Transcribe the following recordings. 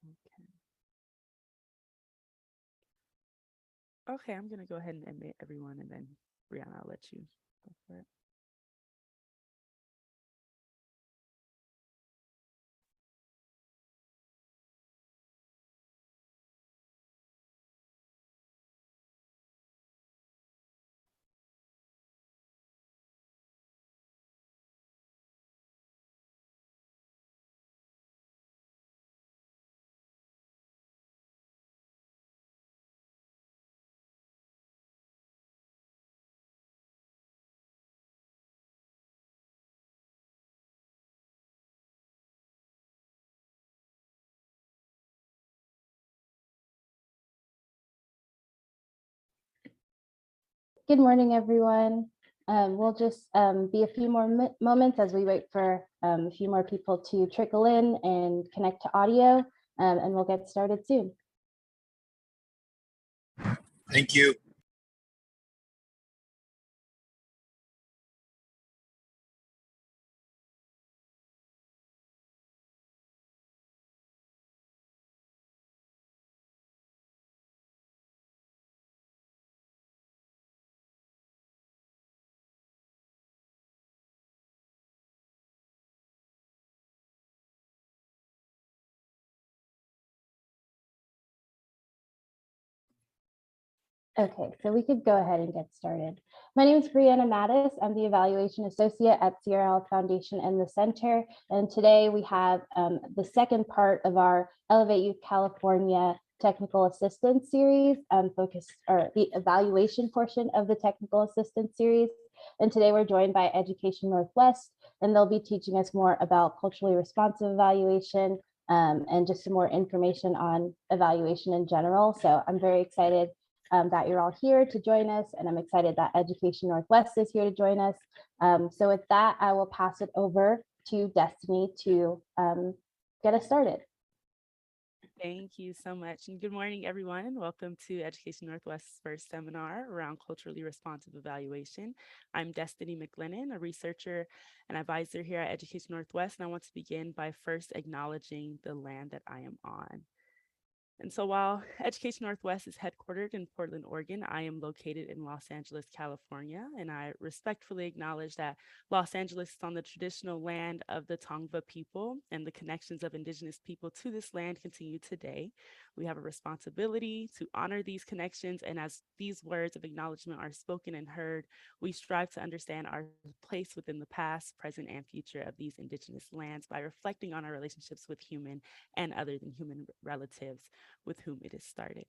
Okay. Okay, I'm gonna go ahead and admit everyone, and then Brianna, I'll let you go for it. Good morning, everyone. We'll just be a few more moments as we wait for a few more people to trickle in and connect to audio, and we'll get started soon. Thank you. Okay, so we could go ahead and get started. My name is Brianna Mattis. I'm the Evaluation Associate at CRL Foundation and the Center. And today we have the second part of our Elevate Youth California Technical Assistance Series, or the evaluation portion of the Technical Assistance Series. And today we're joined by Education Northwest, and they'll be teaching us more about culturally responsive evaluation and just some more information on evaluation in general. So I'm very excited that you're all here to join us, and I'm excited that Education Northwest is here to join us. So with that, I will pass it over to Destiny to get us started. Thank you so much. And good morning, everyone, and welcome to Education Northwest's first seminar around culturally responsive evaluation. I'm Destiny McLennan, a researcher and advisor here at Education Northwest, and I want to begin by first acknowledging the land that I am on. And so while Education Northwest is headquartered in Portland, Oregon, I am located in Los Angeles, California, and I respectfully acknowledge that Los Angeles is on the traditional land of the Tongva people, and the connections of Indigenous people to this land continue today. We have a responsibility to honor these connections, and as these words of acknowledgement are spoken and heard, we strive to understand our place within the past, present, and future of these Indigenous lands by reflecting on our relationships with human and other than human relatives with whom it is started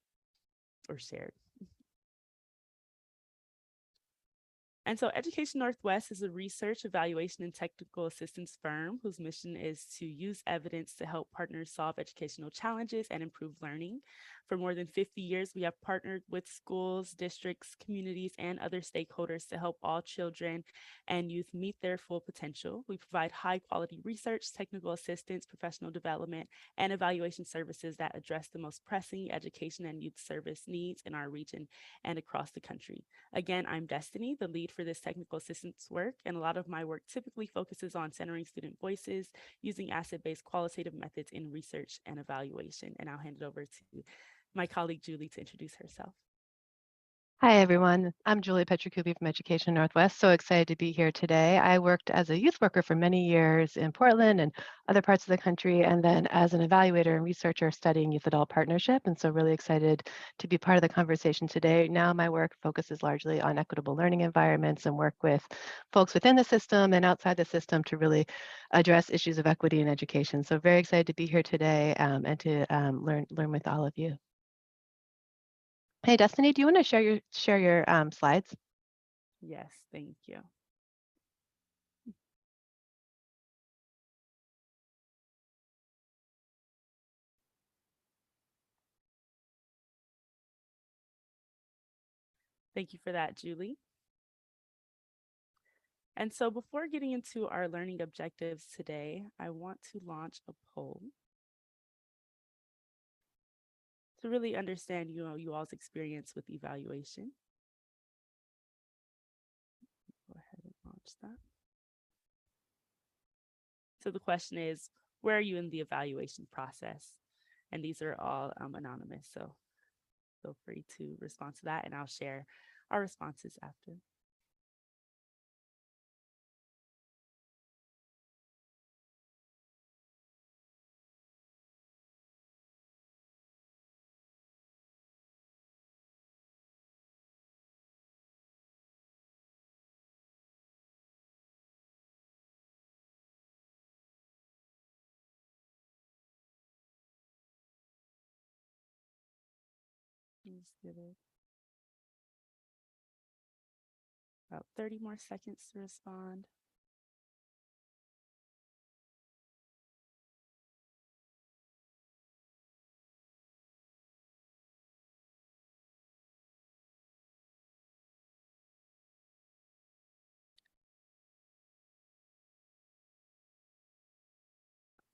or shared. And so Education Northwest is a research, evaluation, and technical assistance firm whose mission is to use evidence to help partners solve educational challenges and improve learning. For more than 50 years, we have partnered with schools, districts, communities, and other stakeholders to help all children and youth meet their full potential. We provide high quality research, technical assistance, professional development, and evaluation services that address the most pressing education and youth service needs in our region and across the country. Again, I'm Destiny, the lead for this technical assistance work, and a lot of my work typically focuses on centering student voices using asset-based qualitative methods in research and evaluation. And I'll hand it over to my colleague Julie to introduce herself. Hi, everyone. I'm Julie Petricubi from Education Northwest. So excited to be here today. I worked as a youth worker for many years in Portland and other parts of the country, and then as an evaluator and researcher studying youth-adult partnership. And so really excited to be part of the conversation today. Now my work focuses largely on equitable learning environments and work with folks within the system and outside the system to really address issues of equity in education. So very excited to be here today and to learn with all of you. Hey, Destiny, do you want to share your slides? Yes, thank you. Thank you for that, Julie. And so before getting into our learning objectives today, I want to launch a poll to really understand, you all's experience with evaluation. Go ahead and launch that. So the question is, where are you in the evaluation process? And these are all anonymous. So feel free to respond to that, and I'll share our responses after. Just give it about 30 more seconds to respond.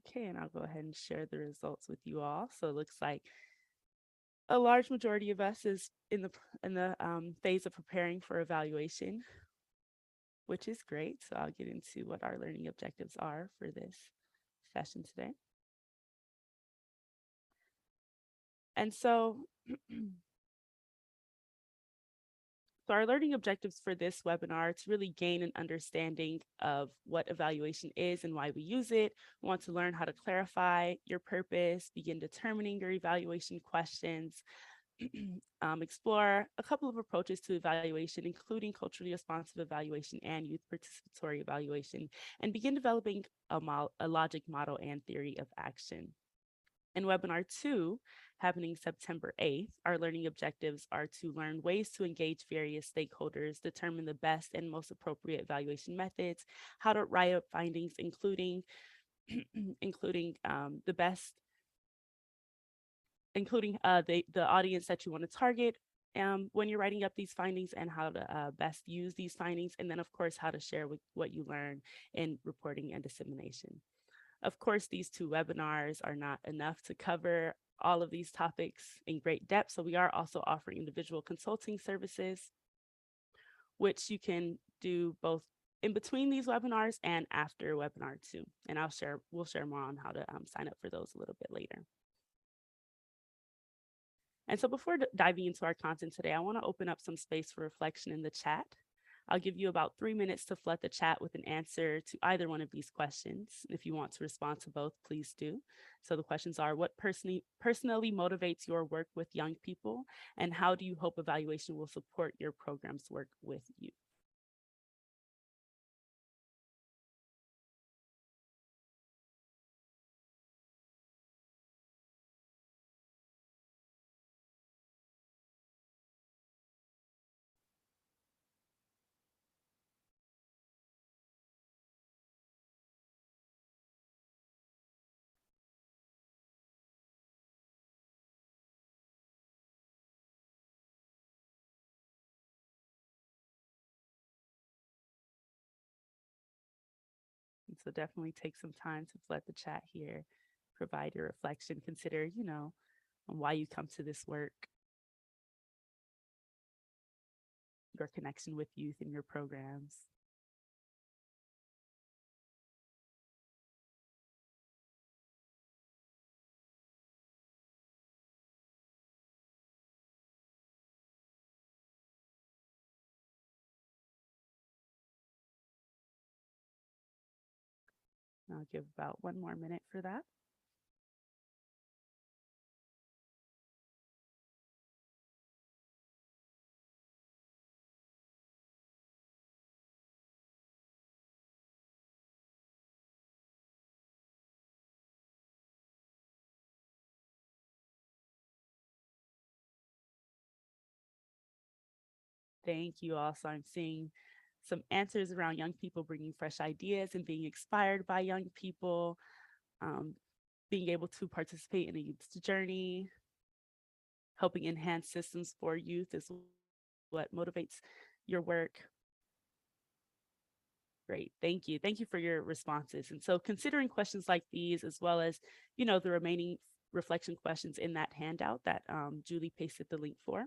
Okay, and I'll go ahead and share the results with you all. So it looks like a large majority of us is in the phase of preparing for evaluation, which is great. So I'll get into what our learning objectives are for this session today. And so, so our learning objectives for this webinar to really gain an understanding of what evaluation is and why we use it. We want to learn how to clarify your purpose, begin determining your evaluation questions, explore a couple of approaches to evaluation, including culturally responsive evaluation and youth participatory evaluation, and begin developing a logic model and theory of action. In webinar 2, happening September 8th, our learning objectives are to learn ways to engage various stakeholders, determine the best and most appropriate evaluation methods, how to write up findings, including the best, including the audience that you want to target when you're writing up these findings, and how to best use these findings, and then of course how to share with what you learn in reporting and dissemination. Of course, these 2 webinars are not enough to cover all of these topics in great depth, so we are also offering individual consulting services, which you can do both in between these webinars and after webinar 2. And we'll share more on how to sign up for those a little bit later. And so before diving into our content today, I want to open up some space for reflection in the chat. I'll give you about 3 minutes to flood the chat with an answer to either one of these questions. If you want to respond to both, please do. So the questions are: what personally motivates your work with young people? And how do you hope evaluation will support your program's work with you? And so definitely take some time to flood the chat here, provide your reflection, consider, why you come to this work, your connection with youth in your programs. I'll give about 1 more minute for that. Thank you all. So I'm seeing some answers around young people bringing fresh ideas and being inspired by young people, um, being able to participate in a youth's journey, helping enhance systems for youth is what motivates your work. Great, thank you. Thank you for your responses. And so considering questions like these, as well as, the remaining reflection questions in that handout that Julie pasted the link for,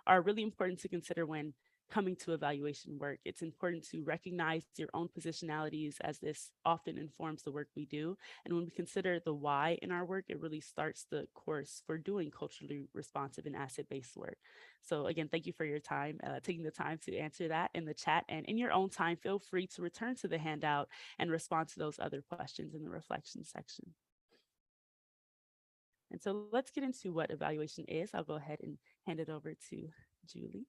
are really important to consider when coming to evaluation work. It's important to recognize your own positionalities, as this often informs the work we do. And when we consider the why in our work, it really starts the course for doing culturally responsive and asset-based work. So again, thank you for your time, taking the time to answer that in the chat. And in your own time, feel free to return to the handout and respond to those other questions in the reflection section. And so let's get into what evaluation is. I'll go ahead and hand it over to Julie.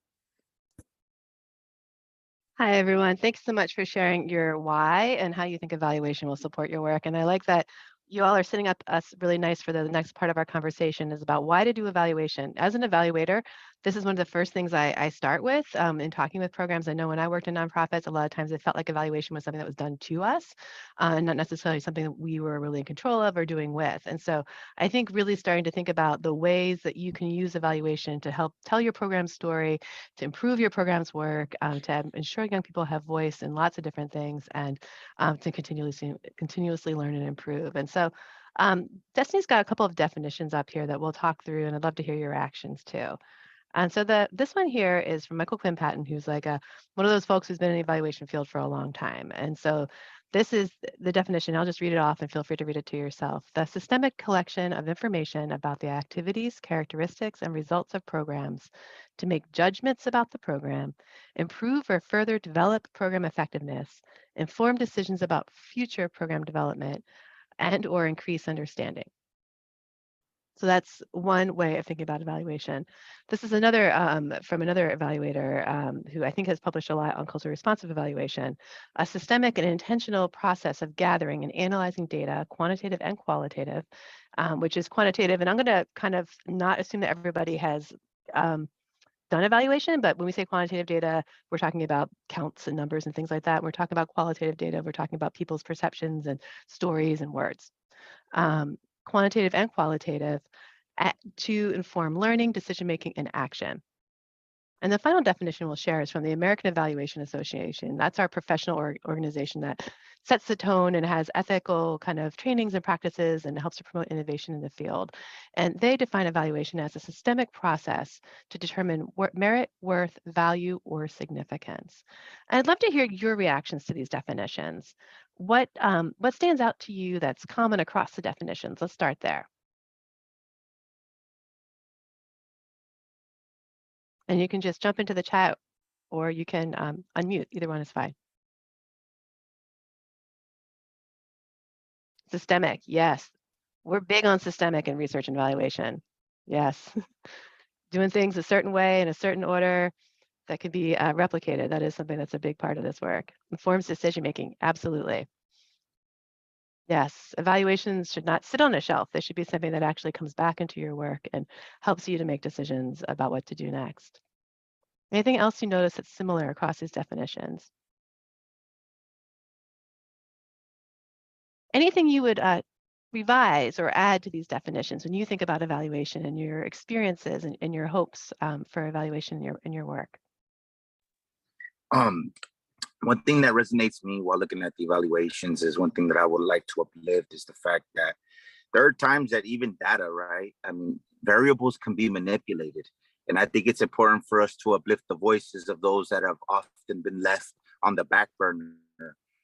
Hi, everyone. Thanks so much for sharing your why and how you think evaluation will support your work. And I like that you all are setting up us really nice for the next part of our conversation is about why to do evaluation. As an evaluator, this is one of the first things I start with in talking with programs. I know when I worked in nonprofits, a lot of times it felt like evaluation was something that was done to us and not necessarily something that we were really in control of or doing with. And so I think really starting to think about the ways that you can use evaluation to help tell your program story, to improve your program's work, to ensure young people have voice in lots of different things, and to continuously learn and improve. And so Destiny's got a couple of definitions up here that we'll talk through, and I'd love to hear your reactions too. And so this one here is from Michael Quinn Patton, who's like one of those folks who's been in the evaluation field for a long time. And so this is the definition. I'll just read it off and feel free to read it to yourself. The systemic collection of information about the activities, characteristics, and results of programs to make judgments about the program, improve or further develop program effectiveness, inform decisions about future program development, and or increase understanding. So that's one way of thinking about evaluation. This is another from another evaluator who I think has published a lot on culturally responsive evaluation, a systemic and intentional process of gathering and analyzing data, quantitative and qualitative, which is quantitative. And I'm going to kind of not assume that everybody has done evaluation, but when we say quantitative data, we're talking about counts and numbers and things like that. We're talking about qualitative data. We're talking about people's perceptions and stories and words. Quantitative and qualitative to inform learning, decision-making, and action. And the final definition we'll share is from the American Evaluation Association. That's our professional organization that sets the tone and has ethical kind of trainings and practices and helps to promote innovation in the field. And they define evaluation as a systemic process to determine merit, worth, value, or significance. And I'd love to hear your reactions to these definitions. What stands out to you that's common across the definitions? Let's start there. And you can just jump into the chat or you can unmute. Either one is fine. Systemic, yes. We're big on systemic in research and evaluation. Yes. Doing things a certain way in a certain order that can be replicated. That is something that's a big part of this work. Informs decision making, absolutely. Yes, evaluations should not sit on a shelf. They should be something that actually comes back into your work and helps you to make decisions about what to do next. Anything else you notice that's similar across these definitions? Anything you would revise or add to these definitions when you think about evaluation and your experiences and your hopes for evaluation in your work? One thing that resonates me while looking at the evaluations is one thing that I would like to uplift is the fact that there are times that even data, right? I mean, variables can be manipulated. And I think it's important for us to uplift the voices of those that have often been left on the back burner,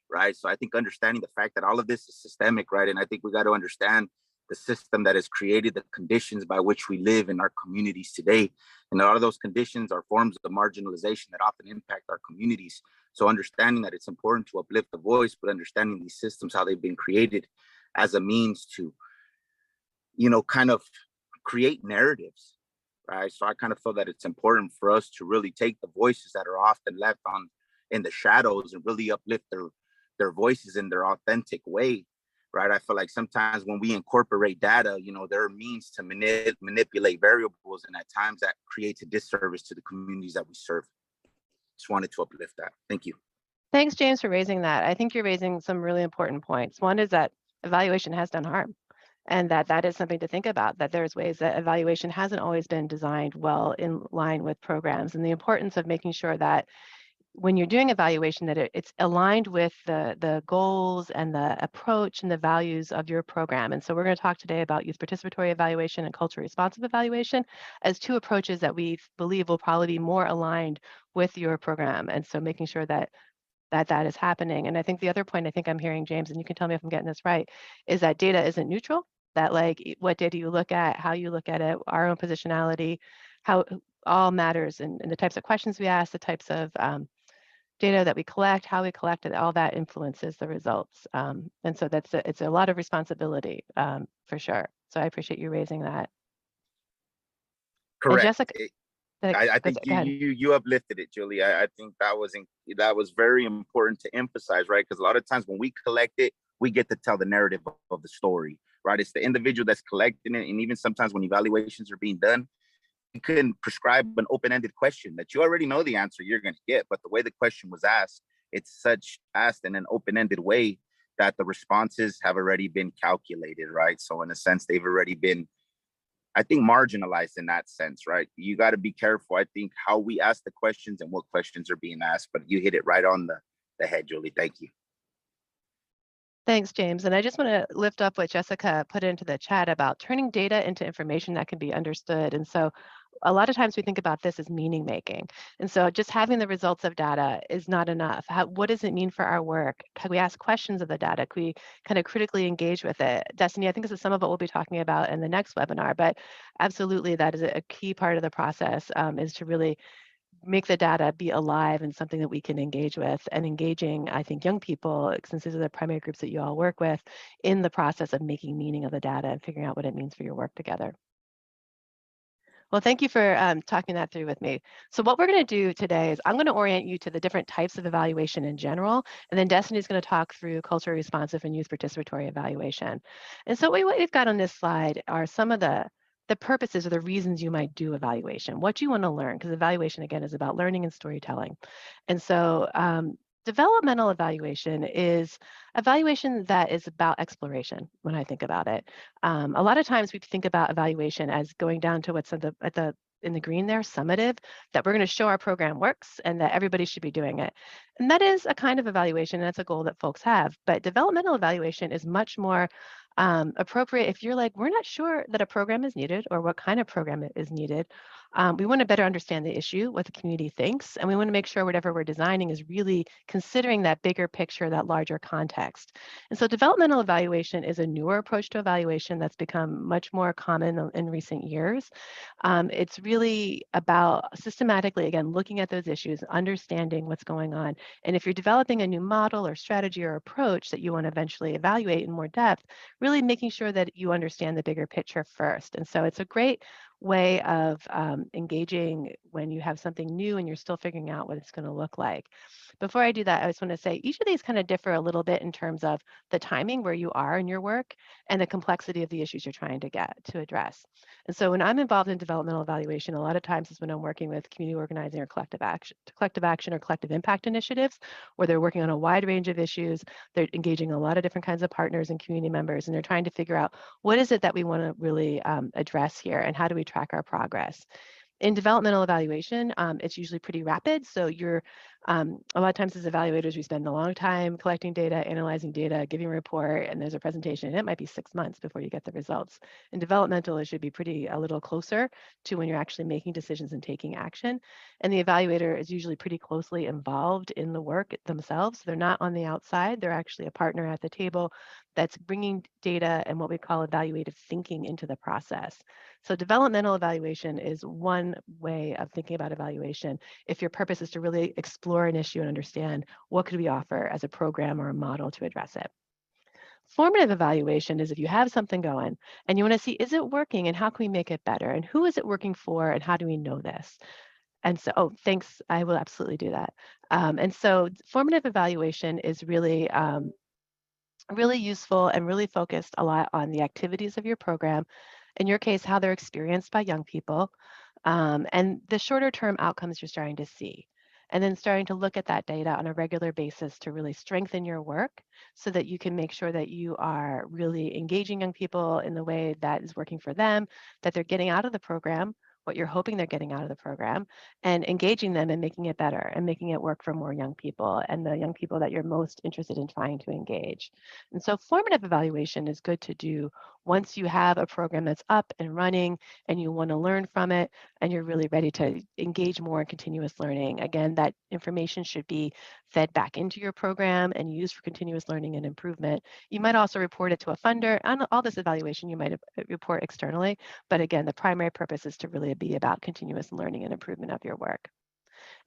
right? So I think understanding the fact that all of this is systemic, right? And I think we got to understand the system that has created the conditions by which we live in our communities today. And a lot of those conditions are forms of marginalization that often impact our communities. So understanding that it's important to uplift the voice, but understanding these systems, how they've been created as a means to, kind of create narratives, right? So I kind of feel that it's important for us to really take the voices that are often left on in the shadows and really uplift their voices in their authentic way, right? I feel like sometimes when we incorporate data, there are means to manipulate variables, and at times that creates a disservice to the communities that we serve. Just wanted to uplift that. Thank you. Thanks, James, for raising that. I think you're raising some really important points. One is that evaluation has done harm, and that is something to think about, that there's ways that evaluation hasn't always been designed well in line with programs, and the importance of making sure that when you're doing evaluation, that it's aligned with the goals and the approach and the values of your program. And so we're going to talk today about youth participatory evaluation and culture responsive evaluation as two approaches that we believe will probably be more aligned with your program. And so making sure that is happening. And I think the other point I think I'm hearing, James, and you can tell me if I'm getting this right, is that data isn't neutral, that like what data you look at, how you look at it, our own positionality, how all matters, and the types of questions we ask, the types of data that we collect, how we collect it, all that influences the results. And so it's a lot of responsibility for sure. So I appreciate you raising that. And Correct. Jessica, I think go ahead. you uplifted it, Julie. I think that was very important to emphasize, right? Because a lot of times when we collect it, we get to tell the narrative of the story, right? It's the individual that's collecting it, and even sometimes when evaluations are being done, you can prescribe an open-ended question that you already know the answer you're going to get, but the way the question was asked, it's such asked in an open-ended way that the responses have already been calculated, right? So in a sense, they've already been, I think, marginalized in that sense, right? You got to be careful, I think, how we ask the questions and what questions are being asked, but you hit it right on the head, Julie. Thank you. Thanks, James. And I just want to lift up what Jessica put into the chat about turning data into information that can be understood. And so a lot of times we think about this as meaning making. And so just having the results of data is not enough. What does it mean for our work? Can we ask questions of the data? Can we kind of critically engage with it? Destiny, I think this is some of what we'll be talking about in the next webinar, but absolutely that is a key part of the process, is to really make the data be alive and something that we can engage with, and engaging, I think, young people, since these are the primary groups that you all work with, in the process of making meaning of the data and figuring out what it means for your work together. Well, thank you for talking that through with me. So what we're going to do today is I'm going to orient you to the different types of evaluation in general, and then Destiny is going to talk through culturally responsive and youth participatory evaluation. And so what we've got on this slide are some of the purposes or the reasons you might do evaluation, what you want to learn, because evaluation, again, is about learning and storytelling. And so developmental evaluation is evaluation that is about exploration when I think about it. A lot of times we think about evaluation as going down to what's in the green there, summative, that we're going to show our program works and that everybody should be doing it. And that is a kind of evaluation, and that's a goal that folks have. But developmental evaluation is much more appropriate if you're like, we're not sure that a program is needed or what kind of program is needed. We want to better understand the issue, what the community thinks, and we want to make sure whatever we're designing is really considering that bigger picture, that larger context. And so developmental evaluation is a newer approach to evaluation that's become much more common in recent years. It's really about systematically, again, looking at those issues, understanding what's going on. And if you're developing a new model or strategy or approach that you want to eventually evaluate in more depth, really making sure that you understand the bigger picture first. And so it's a great way of engaging when you have something new and you're still figuring out what it's going to look like. Before I do that, I just want to say each of these kind of differ a little bit in terms of the timing where you are in your work and the complexity of the issues you're trying to get to address. And so when I'm involved in developmental evaluation, a lot of times is when I'm working with community organizing or collective action or collective impact initiatives, where they're working on a wide range of issues. They're engaging a lot of different kinds of partners and community members, and they're trying to figure out what is it that we want to really address here and how do we track our progress. In developmental evaluation, it's usually pretty rapid. So you're, a lot of times as evaluators, we spend a long time collecting data, analyzing data, giving a report, and there's a presentation, and it might be 6 months before you get the results. In developmental, it should be a little closer to when you're actually making decisions and taking action. And the evaluator is usually pretty closely involved in the work themselves. They're not on the outside. They're actually a partner at the table that's bringing data and what we call evaluative thinking into the process. So developmental evaluation is one way of thinking about evaluation if your purpose is to really explore an issue and understand what could we offer as a program or a model to address it. Formative evaluation is if you have something going and you want to see, is it working and how can we make it better? And who is it working for and how do we know this? And so, oh, thanks, I will absolutely do that. And so formative evaluation is really useful and really focused a lot on the activities of your program, in your case, how they're experienced by young people, and the shorter term outcomes you're starting to see. And then starting to look at that data on a regular basis to really strengthen your work so that you can make sure that you are really engaging young people in the way that is working for them, that they're getting out of the program what you're hoping they're getting out of the program, and engaging them and making it better and making it work for more young people and the young people that you're most interested in trying to engage. And so formative evaluation is good to do once you have a program that's up and running and you want to learn from it and you're really ready to engage more in continuous learning. Again, that information should be fed back into your program and used for continuous learning and improvement. You might also report it to a funder. On all this evaluation, you might report externally, but again, the primary purpose is to really be about continuous learning and improvement of your work.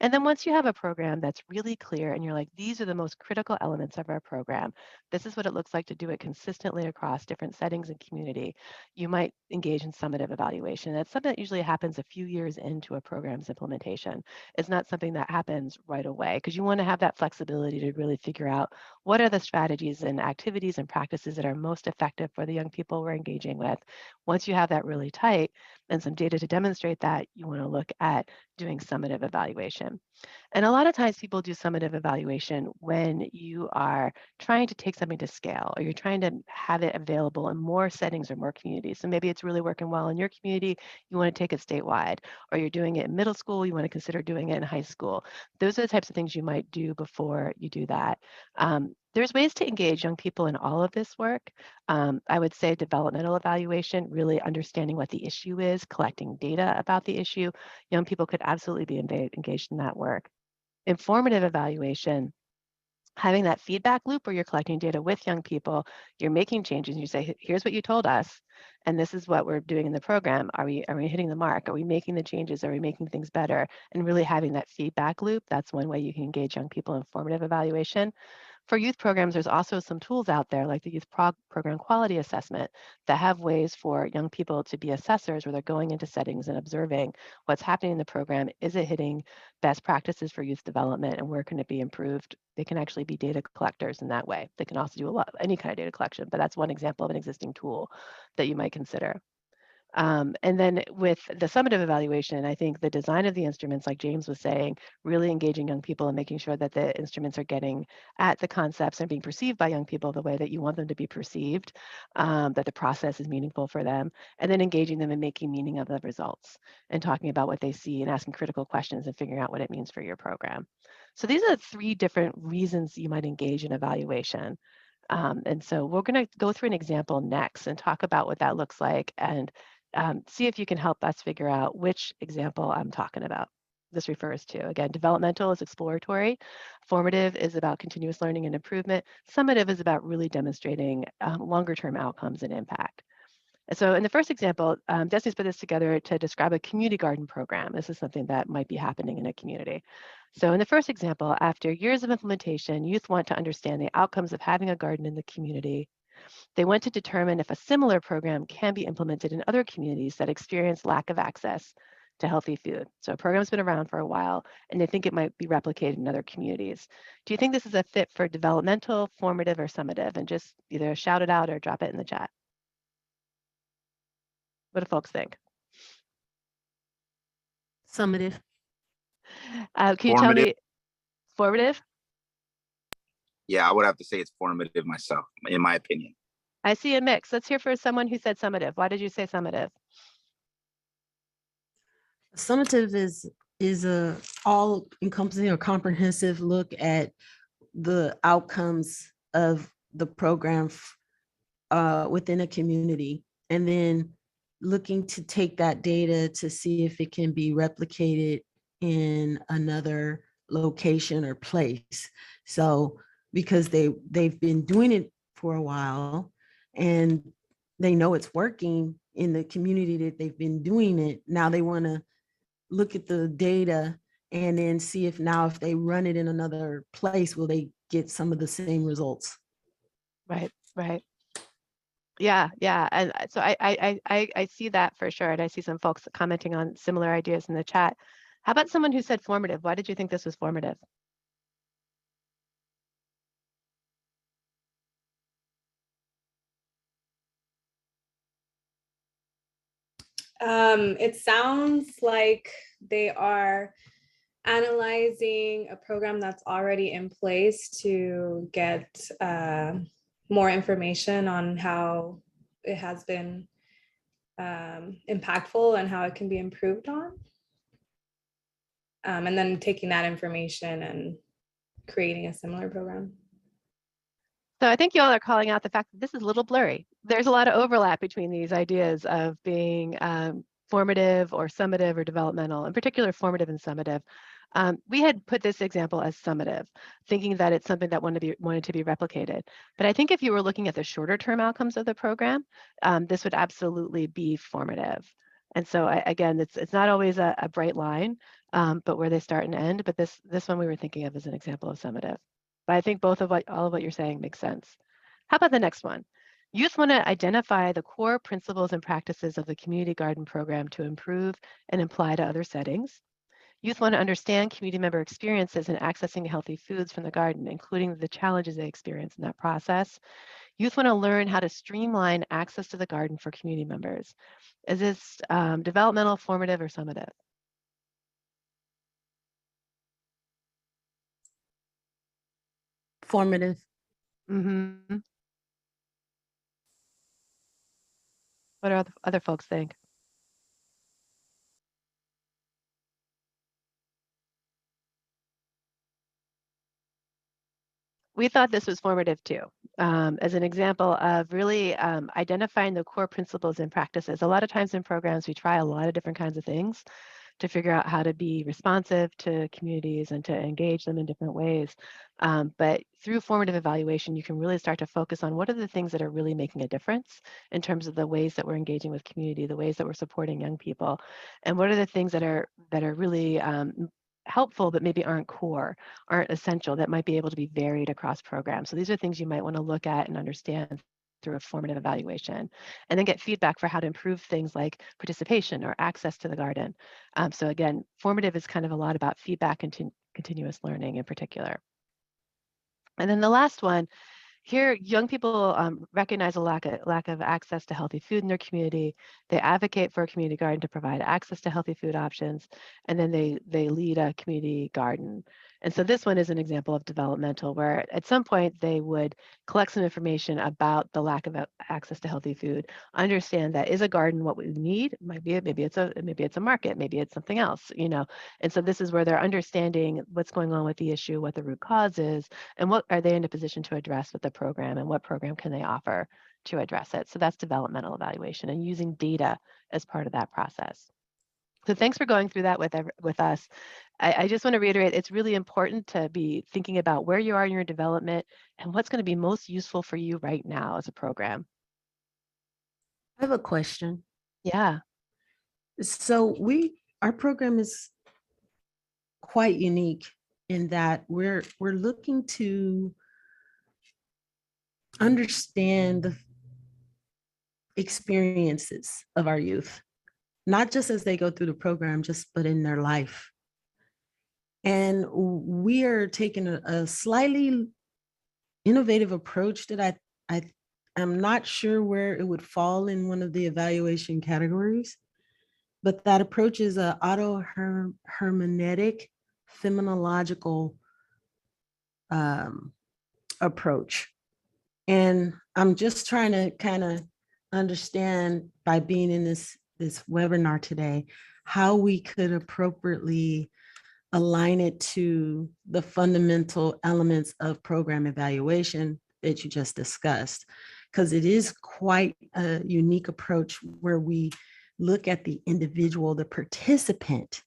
And then once you have a program that's really clear and you're like, these are the most critical elements of our program, this is what it looks like to do it consistently across different settings and community, you might engage in summative evaluation. That's something that usually happens a few years into a program's implementation. It's not something that happens right away because you want to have that flexibility to really figure out what are the strategies and activities and practices that are most effective for the young people we're engaging with. Once you have that really tight and some data to demonstrate that, you want to look at doing summative evaluation. And a lot of times people do summative evaluation when you are trying to take something to scale or you're trying to have it available in more settings or more communities. So maybe it's really working well in your community, you want to take it statewide, or you're doing it in middle school, you want to consider doing it in high school. Those are the types of things you might do before you do that. There's ways to engage young people in all of this work. I would say developmental evaluation, really understanding what the issue is, collecting data about the issue. Young people could absolutely be engaged in that work. Informative evaluation, having that feedback loop where you're collecting data with young people, you're making changes, and you say, here's what you told us, and this is what we're doing in the program. Are we hitting the mark? Are we making the changes? Are we making things better? And really having that feedback loop, that's one way you can engage young people in formative evaluation. For youth programs, there's also some tools out there like the Youth Program Quality Assessment that have ways for young people to be assessors where they're going into settings and observing what's happening in the program. Is it hitting best practices for youth development and where can it be improved? They can actually be data collectors in that way. They can also do any kind of data collection, but that's one example of an existing tool that you might consider. And then with the summative evaluation, I think the design of the instruments, like James was saying, really engaging young people and making sure that the instruments are getting at the concepts and being perceived by young people the way that you want them to be perceived, that the process is meaningful for them, and then engaging them and making meaning of the results and talking about what they see and asking critical questions and figuring out what it means for your program. So these are 3 different reasons you might engage in evaluation. And so we're going to go through an example next and talk about what that looks like and see if you can help us figure out which example I'm talking about. This refers to, again, developmental is exploratory, formative is about continuous learning and improvement, summative is about really demonstrating longer term outcomes and impact. So in the first example, Destiny's put this together to describe a community garden program. This is something that might be happening in a community. So in the first example, after years of implementation, youth want to understand the outcomes of having a garden in the community. They want to determine if a similar program can be implemented in other communities that experience lack of access to healthy food. So a program's been around for a while, and they think it might be replicated in other communities. Do you think this is a fit for developmental, formative, or summative? And just either shout it out or drop it in the chat. What do folks think? Summative. Can you tell Formative. me formative? Yeah, I would have to say it's formative myself, in my opinion. I see a mix. Let's hear for someone who said summative. Why did you say summative? Summative is a all encompassing or comprehensive look at the outcomes of the program within a community, and then looking to take that data to see if it can be replicated in another location or place. So because they've been doing it for a while and they know it's working in the community that they've been doing it, now they want to look at the data and then see if now if they run it in another place, will they get some of the same results? Right, right. Yeah, yeah. And so I see that for sure. And I see some folks commenting on similar ideas in the chat. How about someone who said formative? Why did you think this was formative? It sounds like they are analyzing a program that's already in place to get more information on how it has been impactful and how it can be improved on. And then taking that information and creating a similar program. So I think you all are calling out the fact that this is a little blurry. There's a lot of overlap between these ideas of being formative or summative or developmental, in particular formative and summative. We had put this example as summative, thinking that it's something that wanted to be replicated. But I think if you were looking at the shorter term outcomes of the program, this would absolutely be formative. And so again, it's not always a bright line, but where they start and end. But this one we were thinking of as an example of summative. But I think all of what you're saying makes sense. How about the next one? Youth want to identify the core principles and practices of the community garden program to improve and apply to other settings. Youth want to understand community member experiences in accessing healthy foods from the garden, including the challenges they experience in that process. Youth want to learn how to streamline access to the garden for community members. Is this developmental, formative, or summative? Formative. Mm-hmm. What do other folks think? We thought this was formative too, as an example of really identifying the core principles and practices. A lot of times in programs, we try a lot of different kinds of things to figure out how to be responsive to communities and to engage them in different ways. But through formative evaluation, you can really start to focus on what are the things that are really making a difference in terms of the ways that we're engaging with community, the ways that we're supporting young people, and what are the things that are really helpful but maybe aren't core, aren't essential, that might be able to be varied across programs. So these are things you might want to look at and understand through a formative evaluation, and then get feedback for how to improve things like participation or access to the garden. So again, formative is kind of a lot about feedback and continuous learning in particular. And then the last one, here, young people recognize a lack of access to healthy food in their community. They advocate for a community garden to provide access to healthy food options, and then they lead a community garden. And so this one is an example of developmental, where at some point they would collect some information about the lack of access to healthy food, understand that is a garden what we need? Maybe it's a market, maybe it's something else, you know. And so this is where they're understanding what's going on with the issue, what the root cause is, and what are they in a position to address with the program, and what program can they offer to address it. So that's developmental evaluation and using data as part of that process. So thanks for going through that with us. I just want to reiterate, it's really important to be thinking about where you are in your development and what's going to be most useful for you right now as a program. I have a question. Yeah. So our program is quite unique in that we're looking to understand the experiences of our youth, not just as they go through the program, but in their life. And we are taking a slightly innovative approach that I'm not sure where it would fall in one of the evaluation categories, but that approach is an auto-hermeneutic phenomenological approach. And I'm just trying to kind of understand, by being in this webinar today, how we could appropriately align it to the fundamental elements of program evaluation that you just discussed, because it is quite a unique approach where we look at the individual, the participant,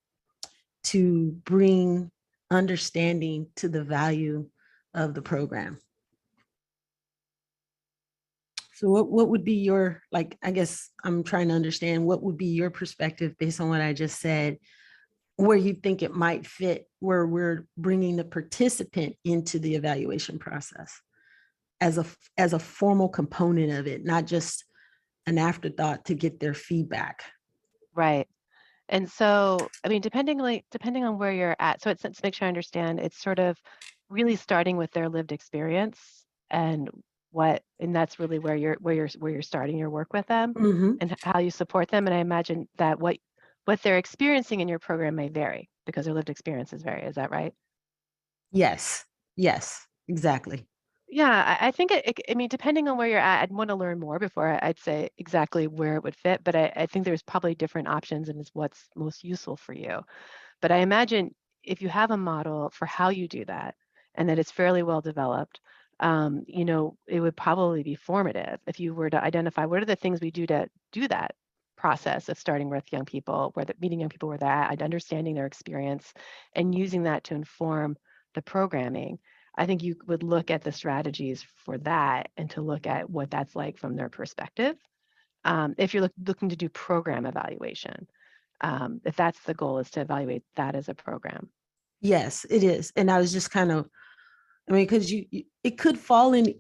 to bring understanding to the value of the program. So what would be your, like, I guess I'm trying to understand, what would be your perspective based on what I just said, where you think it might fit, where we're bringing the participant into the evaluation process as a formal component of it, not just an afterthought to get their feedback. Right. And so, I mean, depending on where you're at, so to make sure I understand, it's sort of really starting with their lived experience and that's really where you're starting your work with them, Mm-hmm. and how you support them. And I imagine that what they're experiencing in your program may vary because their lived experiences vary. Is that right? Yes, exactly. Yeah, I think I mean, depending on where you're at, I'd want to learn more before I'd say exactly where it would fit. But I think there's probably different options and is what's most useful for you. But I imagine if you have a model for how you do that and that it's fairly well developed, it would probably be formative if you were to identify what are the things we do to do that process of starting with young people, meeting young people where they're at, and understanding their experience and using that to inform the programming. I think you would look at the strategies for that and to look at what that's like from their perspective. If you're looking to do program evaluation, if that's the goal is to evaluate that as a program. Yes, it is. And I was just kind of, I mean, because it could fall in,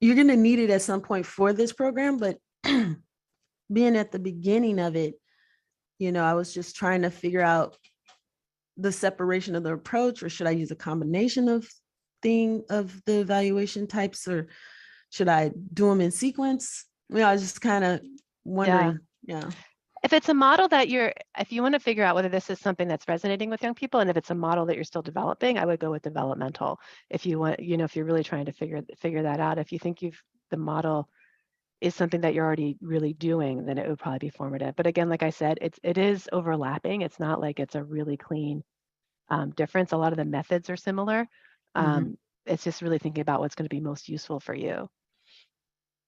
you're going to need it at some point for this program, but being at the beginning of it, I was just trying to figure out the separation of the approach, or should I use a combination of the evaluation types, or should I do them in sequence? I was just kind of Yeah. wondering. Yeah. If it's a model that if you want to figure out whether this is something that's resonating with young people, and if it's a model that you're still developing, I would go with developmental. If you want, if you're really trying to figure that out, if you think the model is something that you're already really doing, then it would probably be formative. But again, like I said, it is overlapping. It's not like it's a really clean difference. A lot of the methods are similar. Mhm. It's just really thinking about what's going to be most useful for you.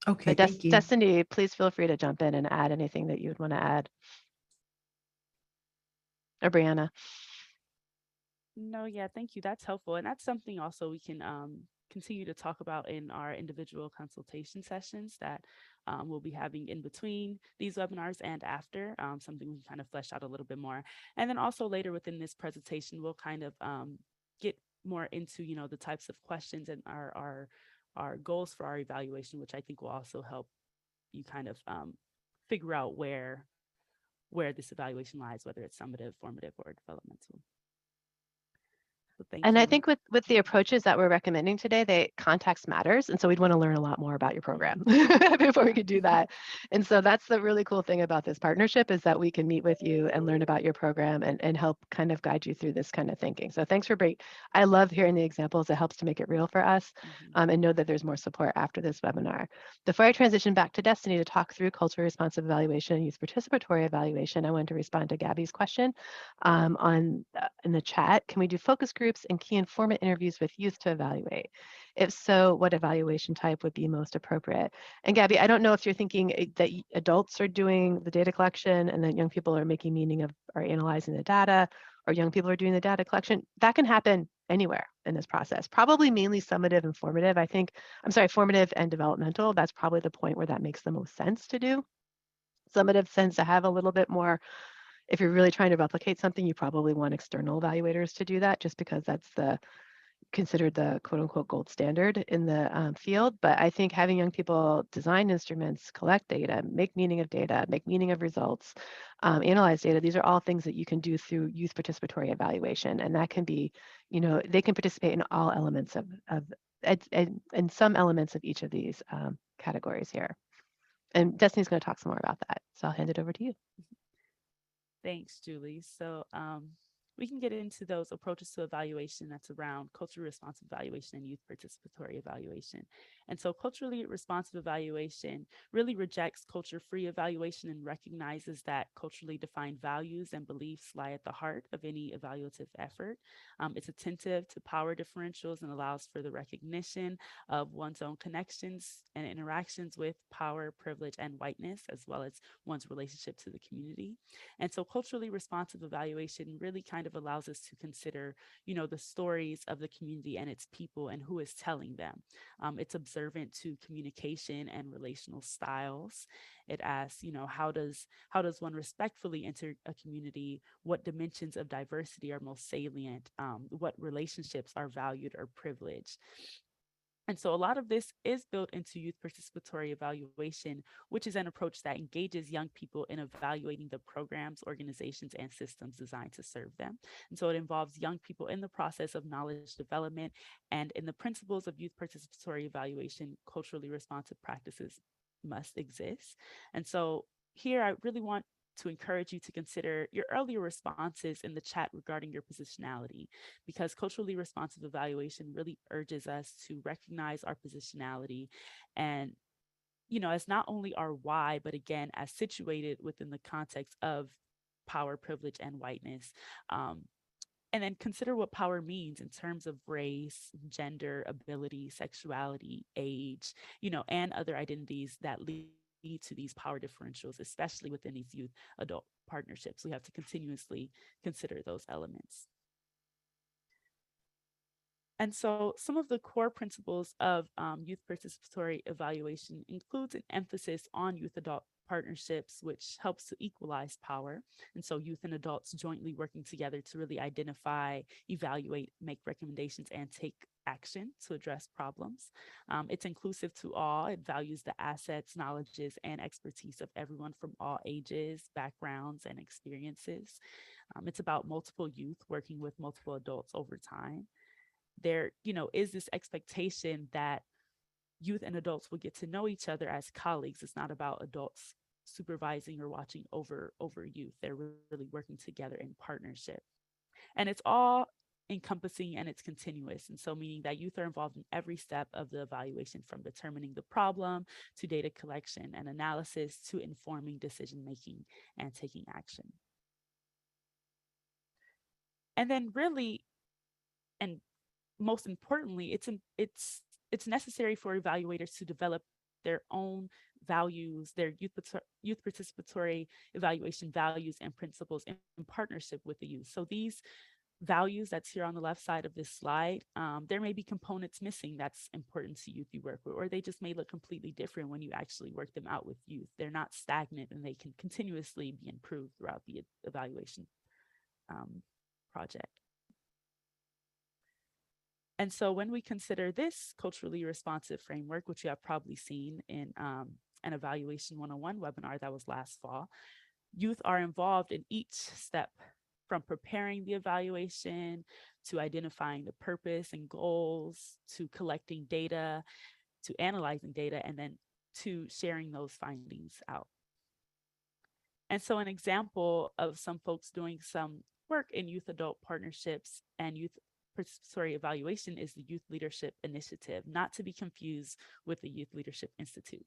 Okay. But Thank you. Destiny, please feel free to jump in and add anything that you would want to add. Or Brianna. No, yeah, thank you. That's helpful. And that's something also we can continue to talk about in our individual consultation sessions that we'll be having in between these webinars and after, something we can kind of flesh out a little bit more. And then also later within this presentation, we'll kind of get more into, the types of questions and our goals for our evaluation, which I think will also help you kind of figure out where this evaluation lies, whether it's summative, formative, or developmental. So thank And I you. think with the approaches that we're recommending today, context matters. And so we'd want to learn a lot more about your program before we could do that. And so that's the really cool thing about this partnership is that we can meet with you and learn about your program and help kind of guide you through this kind of thinking. So thanks for I love hearing the examples. It helps to make it real for us and know that there's more support after this webinar. Before I transition back to Destiny to talk through culturally responsive evaluation and youth participatory evaluation, I wanted to respond to Gabby's question in the chat. Can we do focus groups and key informant interviews with youth to evaluate? If so, what evaluation type would be most appropriate? And Gabby, I don't know if you're thinking that adults are doing the data collection and then young people are making meaning of or analyzing the data, or young people are doing the data collection. That can happen anywhere in this process, probably mainly summative and formative. Formative and developmental. That's probably the point where that makes the most sense to do. Summative tends to have a little bit more, if you're really trying to replicate something, you probably want external evaluators to do that just because that's considered the quote unquote gold standard in the field. But I think having young people design instruments, collect data, make meaning of data, make meaning of results, analyze data, these are all things that you can do through youth participatory evaluation. And that can be, they can participate in all elements and some elements of each of these categories here. And Destiny's going to talk some more about that. So I'll hand it over to you. Thanks, Julie. So we can get into those approaches to evaluation that's around culturally responsive evaluation and youth participatory evaluation. And so culturally responsive evaluation really rejects culture-free evaluation and recognizes that culturally defined values and beliefs lie at the heart of any evaluative effort. It's attentive to power differentials and allows for the recognition of one's own connections and interactions with power, privilege, and whiteness, as well as one's relationship to the community. And so culturally responsive evaluation really kind of allows us to consider, the stories of the community and its people and who is telling them. It's observant to communication and relational styles. It asks, how does one respectfully enter a community? What dimensions of diversity are most salient? What relationships are valued or privileged? And so a lot of this is built into youth participatory evaluation, which is an approach that engages young people in evaluating the programs, organizations, and systems designed to serve them. And so it involves young people in the process of knowledge development, and in the principles of youth participatory evaluation, culturally responsive practices must exist. And so here I really want to encourage you to consider your earlier responses in the chat regarding your positionality, because culturally responsive evaluation really urges us to recognize our positionality and, as not only our why, but again, as situated within the context of power, privilege, and whiteness. Um, and then consider what power means in terms of race, gender, ability, sexuality, age, and other identities that lead to these power differentials, especially within these youth adult partnerships. We have to continuously consider those elements. And so some of the core principles of youth participatory evaluation includes an emphasis on youth adult partnerships, which helps to equalize power. And so youth and adults jointly working together to really identify, evaluate, make recommendations, and take action to address problems. It's inclusive to all. It values the assets, knowledges, and expertise of everyone from all ages, backgrounds, and experiences. It's about multiple youth working with multiple adults over time. There, is this expectation that youth and adults will get to know each other as colleagues. It's not about adults supervising or watching over youth. They're really working together in partnership. And it's all encompassing and it's continuous. And so meaning that youth are involved in every step of the evaluation, from determining the problem to data collection and analysis to informing decision making and taking action. And then really, and most importantly, it's necessary for evaluators to develop their own values, their youth participatory evaluation values and principles in partnership with the youth. So these values that's here on the left side of this slide, there may be components missing that's important to youth you work with, or they just may look completely different when you actually work them out with youth. They're not stagnant and they can continuously be improved throughout the evaluation project. And so when we consider this culturally responsive framework, which you have probably seen in an Evaluation 101 webinar that was last fall, youth are involved in each step, from preparing the evaluation to identifying the purpose and goals, to collecting data, to analyzing data, and then to sharing those findings out. And so an example of some folks doing some work in youth adult partnerships and youth participatory evaluation is the Youth Leadership Initiative, not to be confused with the Youth Leadership Institute.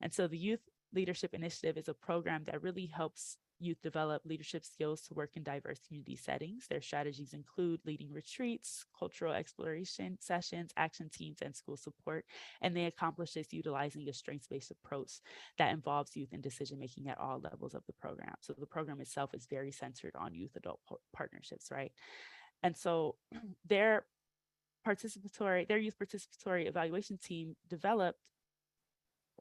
And so the Youth Leadership Initiative is a program that really helps youth develop leadership skills to work in diverse community settings. Their strategies include leading retreats, cultural exploration sessions, action teams, and school support. And they accomplish this utilizing a strengths-based approach that involves youth in decision-making at all levels of the program. So the program itself is very centered on youth adult partnerships, right? And so their youth participatory evaluation team developed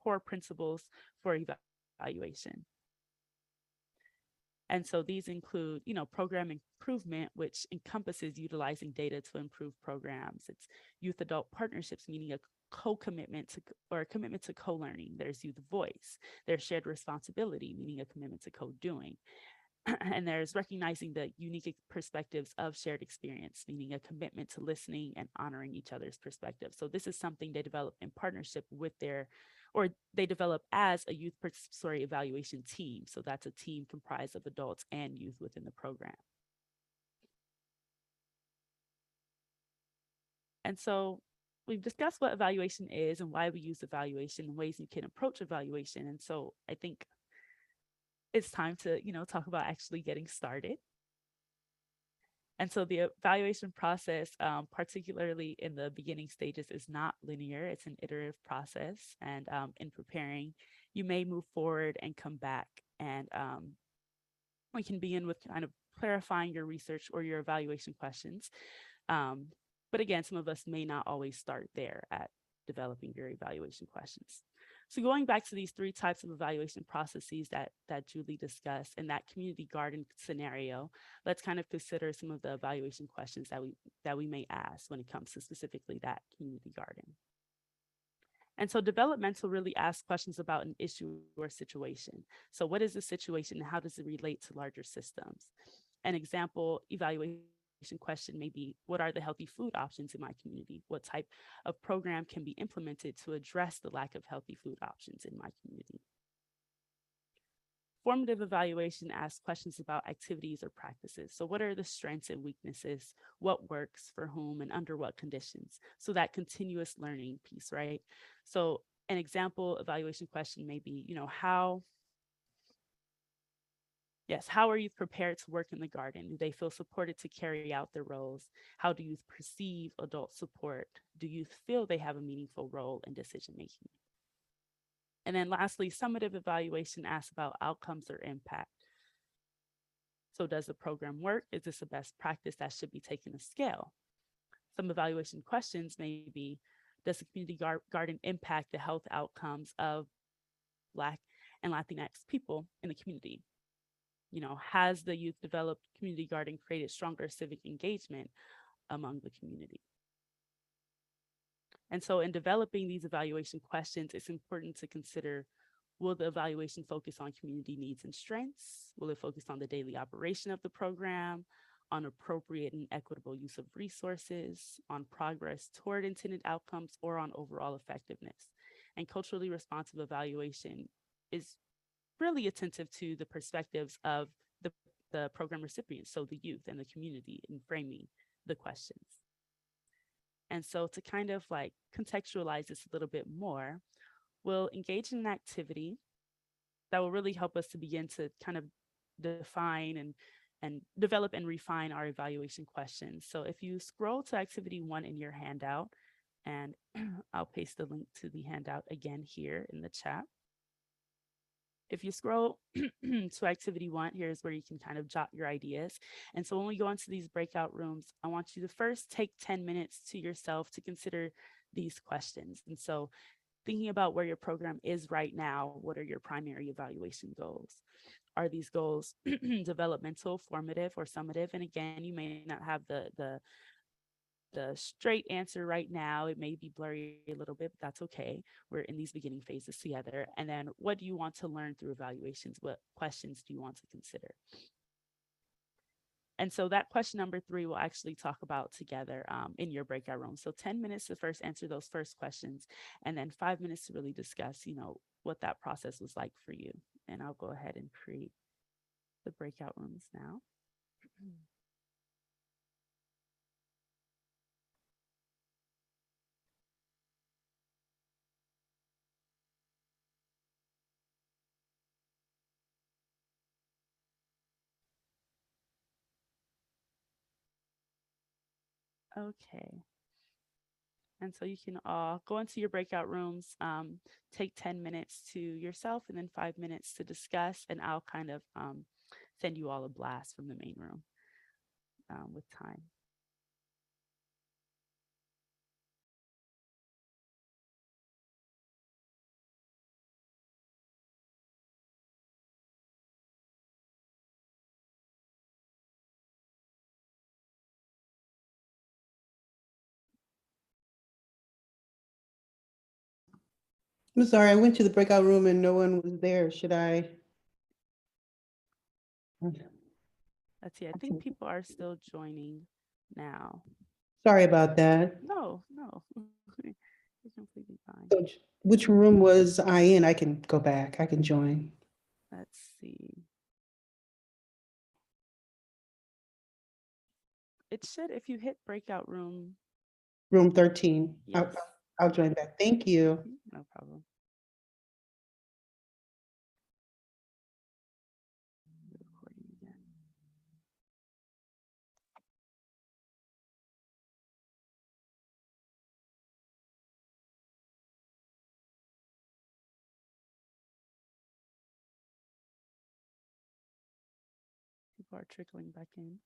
core principles for evaluation. And so these include, program improvement, which encompasses utilizing data to improve programs. It's youth adult partnerships, meaning a co-commitment to, or a commitment to co-learning. There's youth voice. There's shared responsibility, meaning a commitment to co-doing. And there's recognizing the unique perspectives of shared experience, meaning a commitment to listening and honoring each other's perspectives. So this is something they develop in partnership with they develop as a youth participatory evaluation team. So that's a team comprised of adults and youth within the program. And so we've discussed what evaluation is and why we use evaluation and ways you can approach evaluation. And so I think it's time to, talk about actually getting started. And so the evaluation process, particularly in the beginning stages, is not linear. It's an iterative process. And in preparing, you may move forward and come back. And we can begin with kind of clarifying your research or your evaluation questions. But again, some of us may not always start there at developing your evaluation questions. So going back to these three types of evaluation processes that Julie discussed in that community garden scenario, let's kind of consider some of the evaluation questions that we may ask when it comes to specifically that community garden. And so developmental really asks questions about an issue or situation. So what is the situation and how does it relate to larger systems? An example evaluation question may be, what are the healthy food options in my community? What type of program can be implemented to address the lack of healthy food options in my community? formative evaluation asks questions about activities or practices. So, what are the strengths and weaknesses? What works for whom and under what conditions? So, that continuous learning piece, right? So, an example evaluation question may be, how are youth prepared to work in the garden? Do they feel supported to carry out their roles? How do youth perceive adult support? Do youth feel they have a meaningful role in decision making? And then lastly, summative evaluation asks about outcomes or impact. So does the program work? Is this a best practice that should be taken to scale? Some evaluation questions may be, does the community garden impact the health outcomes of Black and Latinx people in the community? Has the youth developed community garden created stronger civic engagement among the community? And so in developing these evaluation questions, it's important to consider, will the evaluation focus on community needs and strengths? Will it focus on the daily operation of the program, on appropriate and equitable use of resources, on progress toward intended outcomes, or on overall effectiveness? And culturally responsive evaluation is really attentive to the perspectives of the program recipients, so the youth and the community, in framing the questions. And so to kind of like contextualize this a little bit more, we'll engage in an activity that will really help us to begin to kind of define and develop and refine our evaluation questions. So if you scroll to activity 1 in your handout, and I'll paste the link to the handout again here in the chat. If you scroll to activity 1, here's where you can kind of jot your ideas. And so when we go into these breakout rooms, I want you to first take 10 minutes to yourself to consider these questions. And so thinking about where your program is right now, what are your primary evaluation goals? Are these goals developmental, formative, or summative? And again, you may not have the straight answer right now. It may be blurry a little bit, but that's okay. We're in these beginning phases together. And then what do you want to learn through evaluations? What questions do you want to consider? And so that question number 3 we'll actually talk about together in your breakout room. So 10 minutes to first answer those first questions, and then 5 minutes to really discuss, what that process was like for you. And I'll go ahead and create the breakout rooms now. Okay. And so you can all go into your breakout rooms, take 10 minutes to yourself and then 5 minutes to discuss. And I'll kind of send you all a blast from the main room with time. I'm sorry, I went to the breakout room and no one was there. Should I? Let's see. I think people are still joining now. Sorry about that. No. You're completely fine. So which room was I in? I can go back. I can join. Let's see. It should, if you hit breakout room. Room 13. Yes. I'll join back. Thank you. No problem. Recording again. People are trickling back in.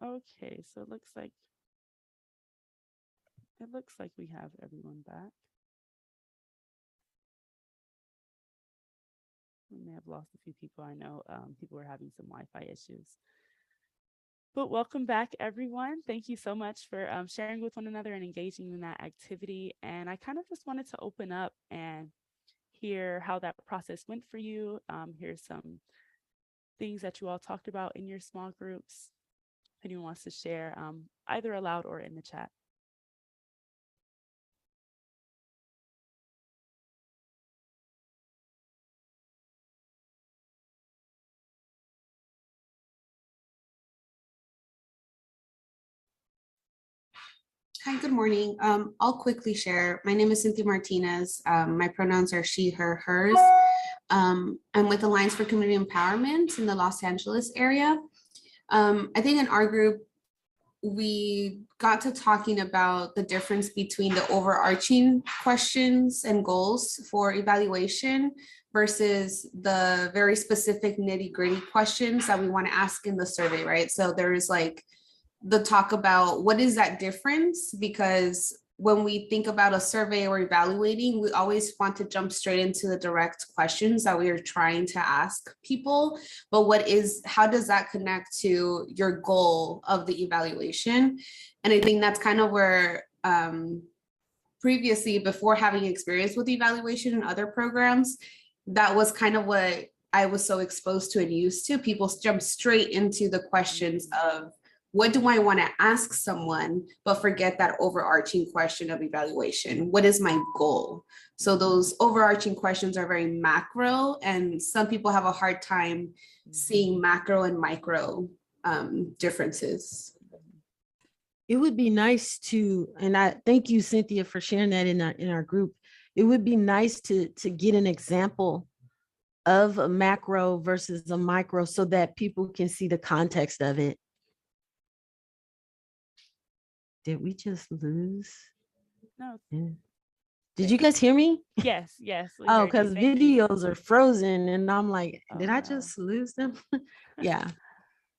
Okay, so it looks like we have everyone back. We may have lost a few people. I know people were having some Wi-Fi issues. But welcome back, everyone. Thank you so much for sharing with one another and engaging in that activity. And I kind of just wanted to open up and hear how that process went for you. Hear some things that you all talked about in your small groups. If anyone wants to share, either aloud or in the chat. Hi, good morning. I'll quickly share. My name is Cynthia Martinez. My pronouns are she, her, hers. I'm with Alliance for Community Empowerment in the Los Angeles area. I think in our group, we got to talking about the difference between the overarching questions and goals for evaluation versus the very specific nitty-gritty questions that we want to ask in the survey, right? So there is like the talk about what is that difference, because when we think about a survey or evaluating, we always want to jump straight into the direct questions that we are trying to ask people. But how does that connect to your goal of the evaluation? And I think that's kind of where previously, before having experience with evaluation in other programs, that was kind of what I was so exposed to and used to. People jump straight into the questions of what do I want to ask someone, but forget that overarching question of evaluation. What is my goal? So those overarching questions are very macro, and some people have a hard time seeing macro and micro differences. It would be nice to, and I thank you, Cynthia, for sharing that in our group. It would be nice to get an example of a macro versus a micro so that people can see the context of it. Did we just lose? No. Yeah. Did you guys hear me? Yes, yes. Oh, because videos are frozen and I'm like, did I just lose them? Yeah.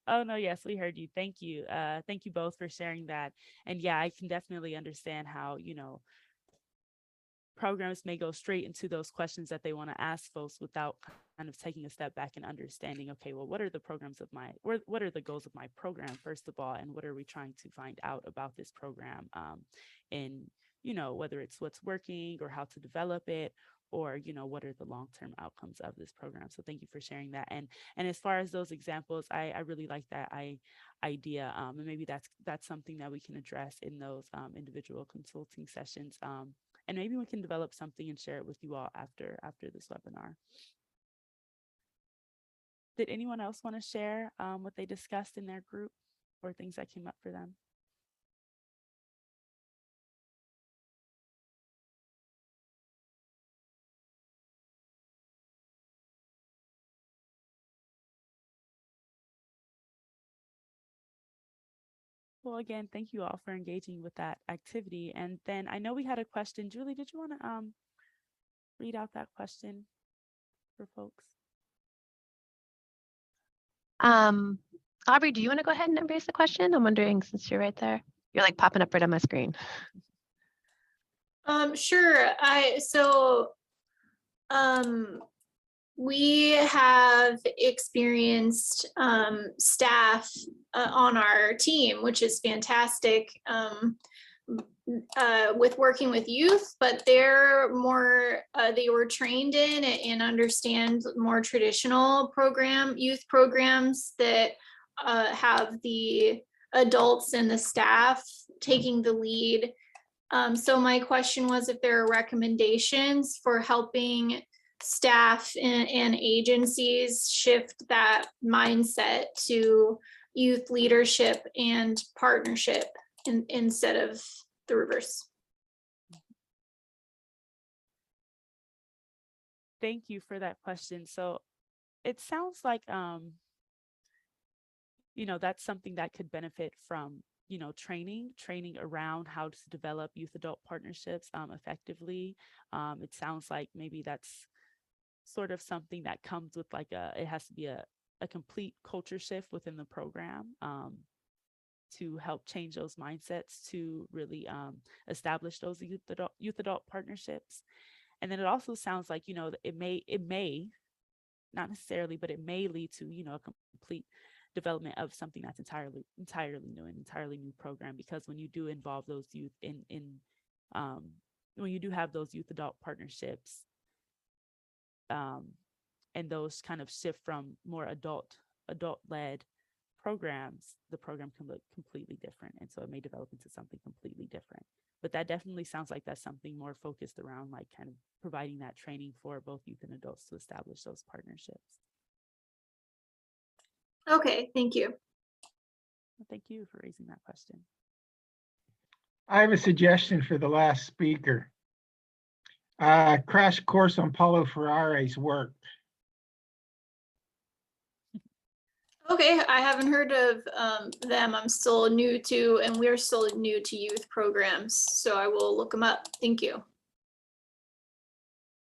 Oh no, yes, we heard you. Thank you. Thank you both for sharing that. And yeah, I can definitely understand how, programs may go straight into those questions that they want to ask folks without kind of taking a step back and understanding, okay, well, what are the programs of what are the goals of my program, first of all, and what are we trying to find out about this program? And, whether it's what's working or how to develop it, or, what are the long-term outcomes of this program? So thank you for sharing that. And as far as those examples, I really like that idea. And maybe that's something that we can address in those individual consulting sessions. And maybe we can develop something and share it with you all after this webinar. Did anyone else want to share what they discussed in their group or things that came up for them? Well, again, thank you all for engaging with that activity. And then I know we had a question. Julie, did you want to read out that question for folks? Aubrey, do you want to go ahead and raise the question? I'm wondering, since you're right there, you're like popping up right on my screen. Sure. We have experienced staff on our team, which is fantastic, with working with youth, but they're more, they were trained in and understand more traditional youth programs that have the adults and the staff taking the lead. So my question was if there are recommendations for helping staff and agencies shift that mindset to youth leadership and partnership instead of the reverse. Thank you for that question. So it sounds like, that's something that could benefit from, training around how to develop youth adult partnerships effectively. It sounds like maybe that's sort of something that comes with it has to be a complete culture shift within the program. to help change those mindsets to really establish those youth adult partnerships. And then it also sounds like, it may not necessarily, but it may lead to, a complete development of something that's entirely new, an entirely new program. Because when you do involve those youth um, when you do have those youth adult partnerships, and those kind of shift from more adult led programs, the program can look completely different. And so it may develop into something completely different. But that definitely sounds like that's something more focused around, like, kind of providing that training for both youth and adults to establish those partnerships. Okay, thank you. Well, thank you for raising that question. I have a suggestion for the last speaker. Crash course on Paulo Ferrare's work. Okay, I haven't heard of them. I'm still new to, and we're still new to youth programs, so I will look them up. Thank you.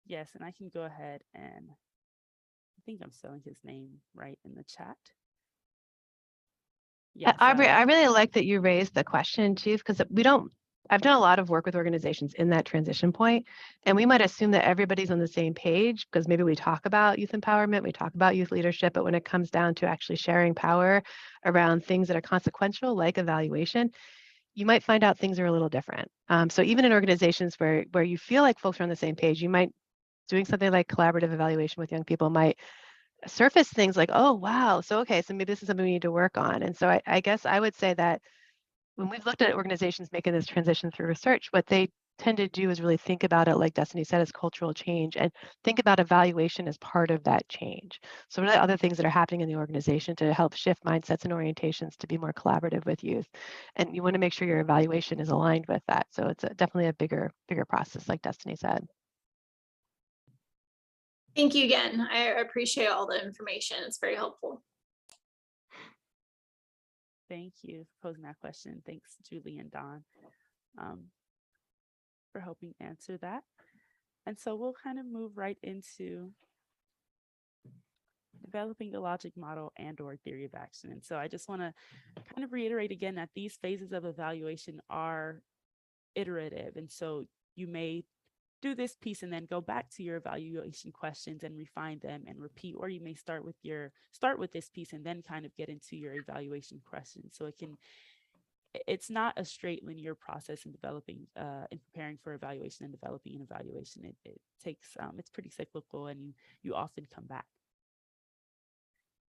Yes, and I can go ahead and I think I'm spelling his name right in the chat. Yes, I really like that you raised the question, Chief, because I've done a lot of work with organizations in that transition point, and we might assume that everybody's on the same page because maybe we talk about youth empowerment, we talk about youth leadership, but when it comes down to actually sharing power around things that are consequential, like evaluation, you might find out things are a little different. So even in organizations where you feel like folks are on the same page, you might doing something like collaborative evaluation with young people might surface things like, oh, wow, so okay, so maybe this is something we need to work on. And so I guess I would say that when we've looked at organizations making this transition through research, what they tend to do is really think about it, like Destiny said, as cultural change, and think about evaluation as part of that change. So what are the other things that are happening in the organization to help shift mindsets and orientations to be more collaborative with youth? And you want to make sure your evaluation is aligned with that. So it's definitely a bigger process, like Destiny said. Thank you again. I appreciate all the information. It's very helpful. Thank you for posing that question. Thanks, Julie and Don, for helping answer that. And so we'll kind of move right into developing a logic model and/or theory of action. And so I just want to kind of reiterate again that these phases of evaluation are iterative. And so you may do this piece and then go back to your evaluation questions and refine them and repeat, or you may start with this piece and then kind of get into your evaluation questions. So it's not a straight linear process in developing in preparing for evaluation and developing an evaluation. It takes it's pretty cyclical, and you often come back.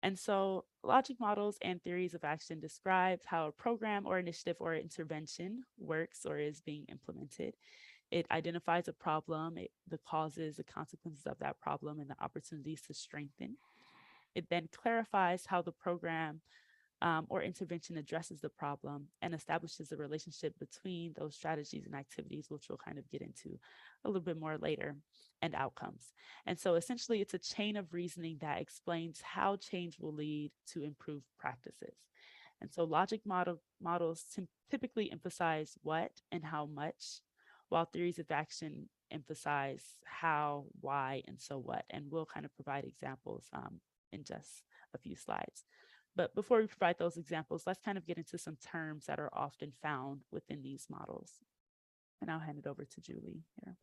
And so logic models and theories of action describe how a program or initiative or intervention works or is being implemented. It identifies a problem, the causes, the consequences of that problem, and the opportunities to strengthen. It then clarifies how the program or intervention addresses the problem and establishes a relationship between those strategies and activities, which we'll kind of get into a little bit more later, and outcomes. And so essentially, it's a chain of reasoning that explains how change will lead to improved practices. And so logic models typically emphasize what and how much, while theories of action emphasize how, why, and so what. And we'll kind of provide examples in just a few slides. But before we provide those examples, let's kind of get into some terms that are often found within these models. And I'll hand it over to Julie here.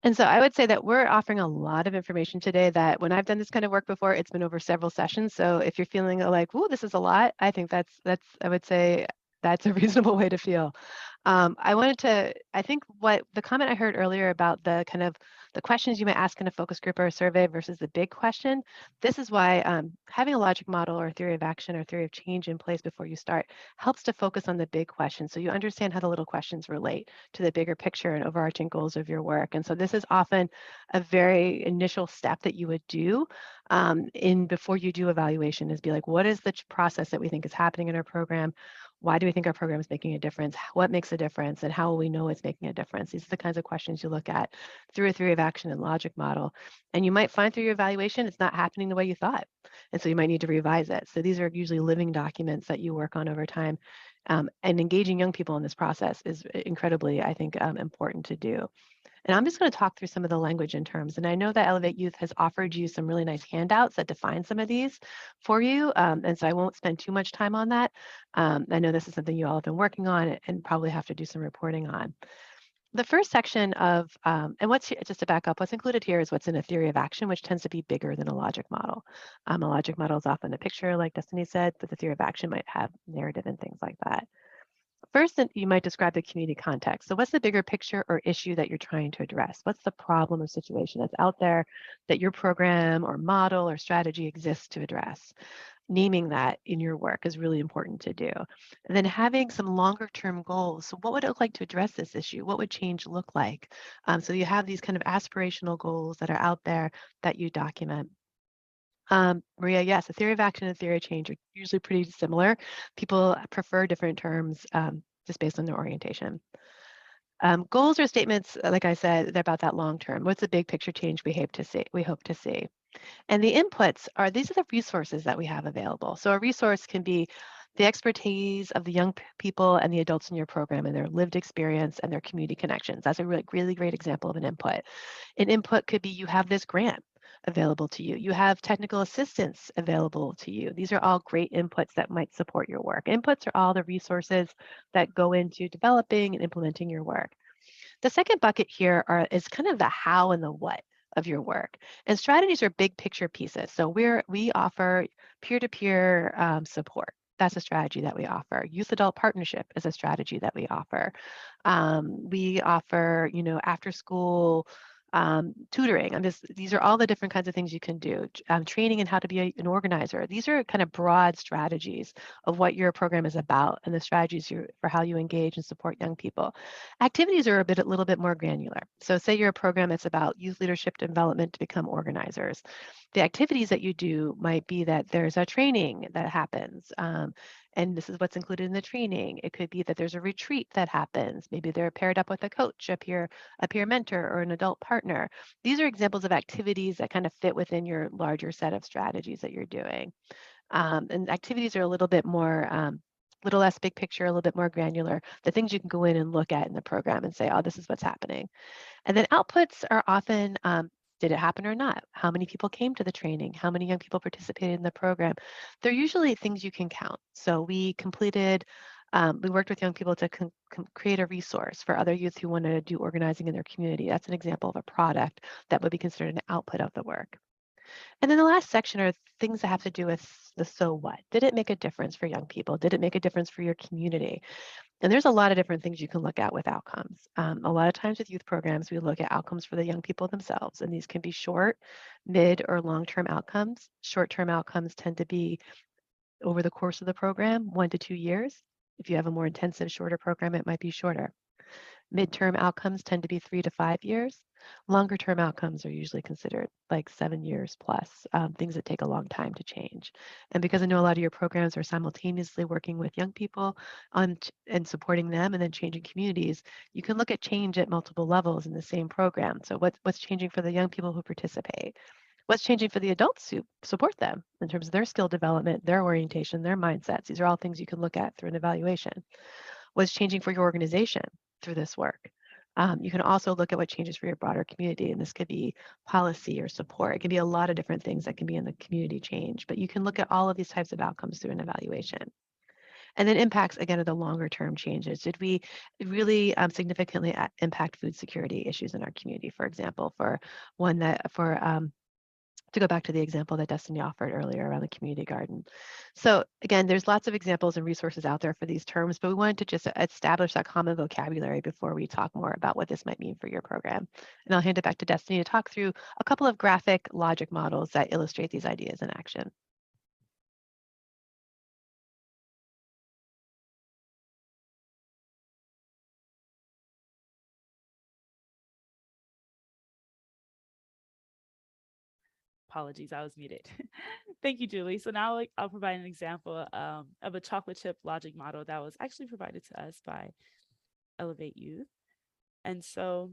And so I would say that we're offering a lot of information today that when I've done this kind of work before, it's been over several sessions. So if you're feeling like, "Ooh, this is a lot," I think I would say that's a reasonable way to feel. I think what the comment I heard earlier about the kind of the questions you might ask in a focus group or a survey versus the big question, this is why having a logic model or theory of action or theory of change in place before you start helps to focus on the big question. So you understand how the little questions relate to the bigger picture and overarching goals of your work. And so this is often a very initial step that you would do before you do evaluation, is be like, what is the process that we think is happening in our program? Why do we think our program is making a difference? What makes a difference? And how will we know it's making a difference? These are the kinds of questions you look at through a theory of action and logic model. And you might find through your evaluation, it's not happening the way you thought. And so you might need to revise it. So these are usually living documents that you work on over time. And engaging young people in this process is incredibly, I think, important to do. And I'm just going to talk through some of the language and terms. And I know that Elevate Youth has offered you some really nice handouts that define some of these for you. And so I won't spend too much time on that. I know this is something you all have been working on and probably have to do some reporting on. The first section of, and just to back up, what's included here is what's in a theory of action, which tends to be bigger than a logic model. A logic model is often a picture, like Destiny said, but the theory of action might have narrative and things like that. First, you might describe the community context. So what's the bigger picture or issue that you're trying to address? What's the problem or situation that's out there that your program or model or strategy exists to address? Naming that in your work is really important to do. And then having some longer term goals. So what would it look like to address this issue? What would change look like? So you have these kind of aspirational goals that are out there that you document. Maria, yes, a theory of action and theory of change are usually pretty similar. People prefer different terms just based on their orientation. Goals or statements, like I said, they're about that long term. What's the big picture change we hope to see? And the inputs these are the resources that we have available. So a resource can be the expertise of the young people and the adults in your program and their lived experience and their community connections. That's a really, really great example of an input. An input could be you have this grant available to you. You have technical assistance available to you. These are all great inputs that might support your work. Inputs are all the resources that go into developing and implementing your work. The second bucket here is kind of the how and the what of your work. And strategies are big picture pieces. So we offer peer-to-peer support. That's a strategy that we offer. Youth adult partnership is a strategy that we offer. We offer, after school tutoring. These are all the different kinds of things you can do. Training and how to be an organizer. These are kind of broad strategies of what your program is about and the strategies for how you engage and support young people. Activities are a little bit more granular. So say you're a program that's about youth leadership development to become organizers. The activities that you do might be that there's a training that happens. And this is what's included in the training. It could be that there's a retreat that happens. Maybe they're paired up with a coach, a peer mentor, or an adult partner. These are examples of activities that kind of fit within your larger set of strategies that you're doing. And activities are a little bit more, little less big picture, a little bit more granular, the things you can go in and look at in the program and say, oh, this is what's happening. And then outputs are often, did it happen or not? How many people came to the training? How many young people participated in the program? They're usually things you can count. So we worked with young people to create a resource for other youth who want to do organizing in their community. That's an example of a product that would be considered an output of the work. And then the last section are things that have to do with the so what. Did it make a difference for young people? Did it make a difference for your community? And there's a lot of different things you can look at with outcomes. A lot of times with youth programs, we look at outcomes for the young people themselves, and these can be short, mid, or long-term outcomes. Short-term outcomes tend to be over the course of the program, 1 to 2 years. If you have a more intensive, shorter program, it might be shorter. Midterm outcomes tend to be 3 to 5 years. Longer term outcomes are usually considered like 7 years plus, things that take a long time to change. And because I know a lot of your programs are simultaneously working with young people and supporting them and then changing communities, you can look at change at multiple levels in the same program. So what's changing for the young people who participate? What's changing for the adults who support them in terms of their skill development, their orientation, their mindsets? These are all things you can look at through an evaluation. What's changing for your organization through this work? You can also look at what changes for your broader community, and this could be policy or support. It can be a lot of different things that can be in the community change, but you can look at all of these types of outcomes through an evaluation. And then impacts, again, are the longer term changes. Did we really significantly impact food security issues in our community, for example, to go back to the example that Destiny offered earlier around the community garden. So again, there's lots of examples and resources out there for these terms, but we wanted to just establish that common vocabulary before we talk more about what this might mean for your program. And I'll hand it back to Destiny to talk through a couple of graphic logic models that illustrate these ideas in action. Apologies, I was muted. Thank you, Julie. So now I'll provide an example of a chocolate chip logic model that was actually provided to us by Elevate Youth. And so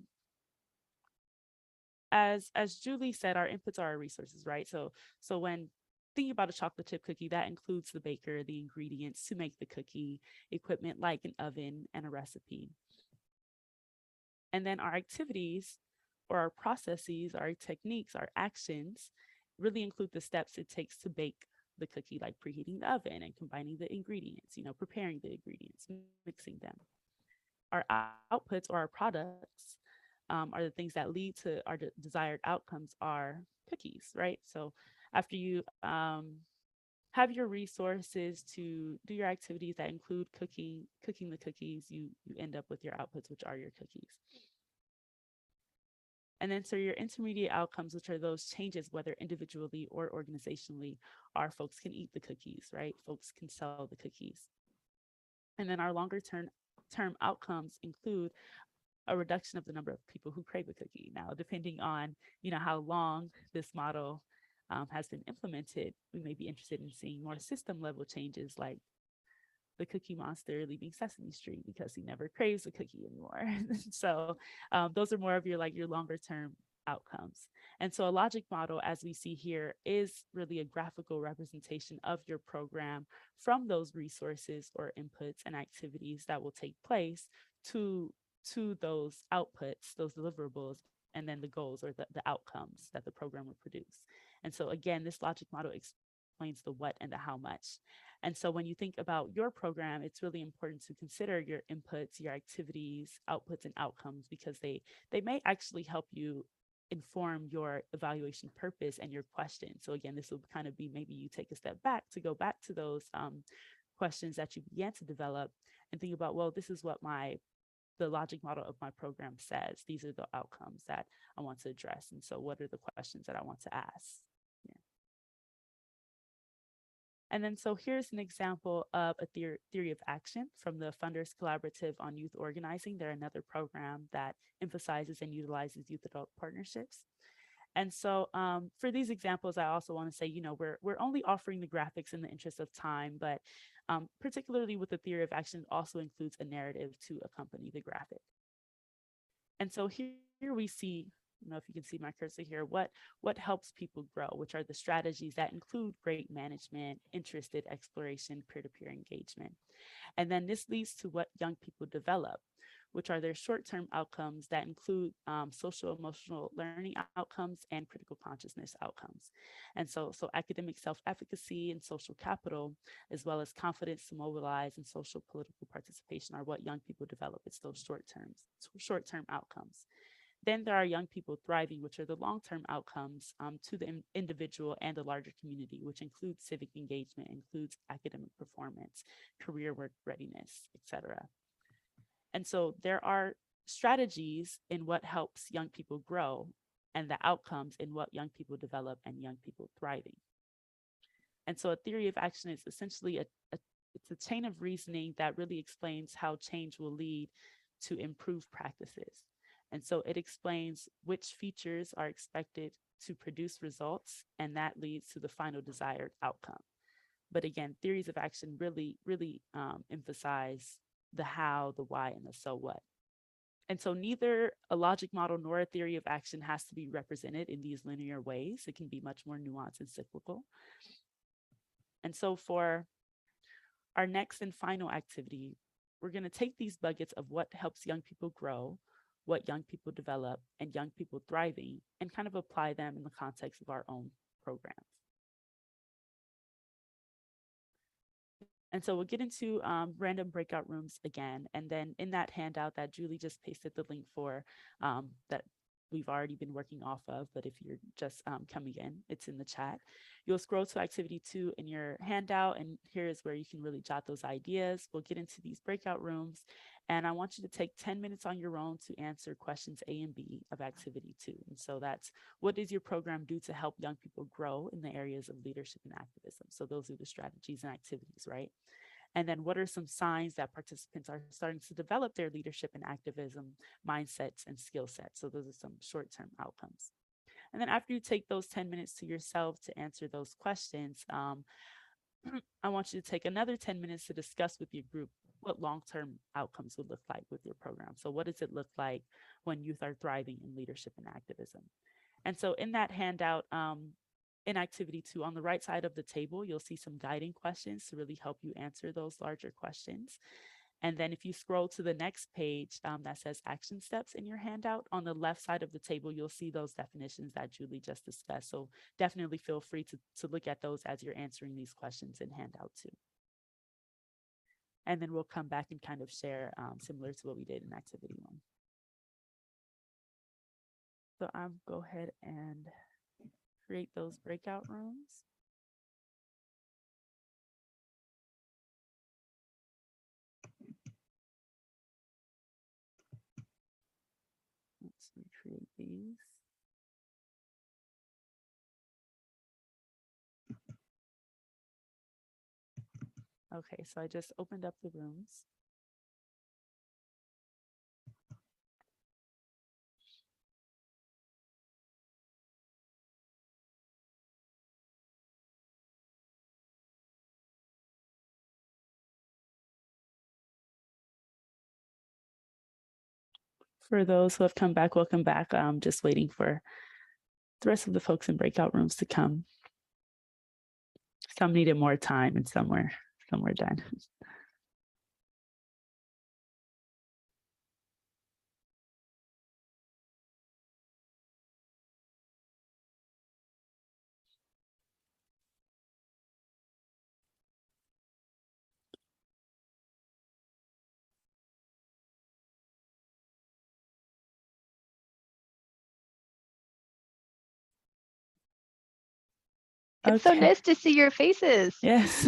as Julie said, our inputs are our resources, right? So when thinking about a chocolate chip cookie, that includes the baker, the ingredients to make the cookie, equipment like an oven and a recipe. And then our activities or our processes, our techniques, our actions really include the steps it takes to bake the cookie, like preheating the oven and combining the ingredients, preparing the ingredients, mixing them. Our outputs or our products are the things that lead to our desired outcomes are cookies, right? So after you have your resources to do your activities that include cooking the cookies, you end up with your outputs, which are your cookies. And then so your intermediate outcomes, which are those changes, whether individually or organizationally, are folks can eat the cookies, right? Folks can sell the cookies. And then our longer term outcomes include a reduction of the number of people who crave a cookie. Now, depending on how long this model has been implemented, we may be interested in seeing more system level changes, like the Cookie Monster leaving Sesame Street because he never craves a cookie anymore. So those are more of your longer term outcomes. And so a logic model, as we see here, is really a graphical representation of your program from those resources or inputs and activities that will take place to those outputs, those deliverables, and then the goals or the outcomes that the program will produce. And so again, this logic model explains the what and the how much. And so when you think about your program, it's really important to consider your inputs, your activities, outputs, and outcomes, because they may actually help you inform your evaluation purpose and your questions. So again, this will kind of be maybe you take a step back to go back to those questions that you began to develop and think about, well, this is what the logic model of my program says. These are the outcomes that I want to address. And so what are the questions that I want to ask? Yeah. And then so here's an example of a theory of action from the Funders Collaborative on Youth Organizing. They're another program that emphasizes and utilizes youth adult partnerships. And so for these examples, I also want to say, we're only offering the graphics in the interest of time, but particularly with the theory of action, also includes a narrative to accompany the graphic. And so here we see, I don't know if you can see my cursor here, what helps people grow, which are the strategies that include great management, interested exploration, peer-to-peer engagement. And then this leads to what young people develop, which are their short-term outcomes that include social emotional learning outcomes and critical consciousness outcomes. And so academic self-efficacy and social capital, as well as confidence to mobilize and social political participation, are what young people develop. It's those short-term outcomes. Then there are young people thriving, which are the long-term outcomes to the individual and the larger community, which includes civic engagement, includes academic performance, career work readiness, etc. And so there are strategies in what helps young people grow and the outcomes in what young people develop and young people thriving. And so a theory of action is essentially it's a chain of reasoning that really explains how change will lead to improved practices. And so it explains which features are expected to produce results, and that leads to the final desired outcome. But again, theories of action really emphasize the how, the why, and the so what. And so neither a logic model nor a theory of action has to be represented in these linear ways. It can be much more nuanced and cyclical. And so for our next and final activity, we're going to take these buckets of what helps young people grow, what young people develop, and young people thriving, and kind of apply them in the context of our own programs. And so we'll get into random breakout rooms again. And then in that handout that Julie just pasted the link for, that we've already been working off of, but if you're just coming in, it's in the chat. You'll scroll to activity 2 in your handout, and here is where you can really jot those ideas. We'll get into these breakout rooms, and I want you to take 10 minutes on your own to answer questions A and B of activity 2. And so that's, what does your program do to help young people grow in the areas of leadership and activism? So those are the strategies and activities, right? And then what are some signs that participants are starting to develop their leadership and activism mindsets and skill sets? So those are some short-term outcomes. And then after you take those 10 minutes to yourself to answer those questions, I want you to take another 10 minutes to discuss with your group what long-term outcomes would look like with your program. So what does it look like when youth are thriving in leadership and activism? And so in that handout, in activity 2, on the right side of the table, you'll see some guiding questions to really help you answer those larger questions. And then if you scroll to the next page that says action steps in your handout, on the left side of the table, you'll see those definitions that Julie just discussed. So definitely feel free to look at those as you're answering these questions in handout too. And then we'll come back and kind of share similar to what we did in activity 1. So I'll go ahead and create those breakout rooms. Let's recreate these. Okay, so I just opened up the rooms. For those who have come back, welcome back. I'm just waiting for the rest of the folks in breakout rooms to come. Some needed more time and some were done. It's so nice to see your faces. Yes.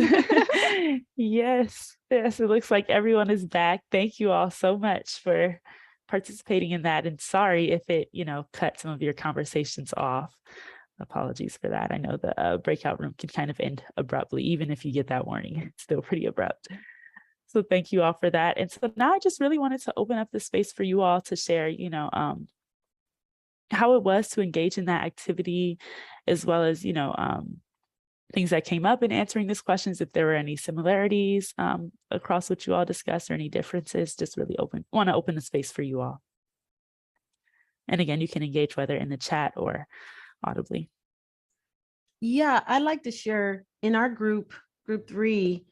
Yes. Yes. It looks like everyone is back. Thank you all so much for participating in that. And sorry if it, cut some of your conversations off. Apologies for that. I know the breakout room can kind of end abruptly, even if you get that warning. It's still pretty abrupt. So thank you all for that. And so now I just really wanted to open up the space for you all to share, how it was to engage in that activity, as well as, things that came up in answering these questions, if there were any similarities across what you all discussed or any differences. Just really want to open the space for you all. And again, you can engage whether in the chat or audibly. Yeah, I'd like to share in our group 3,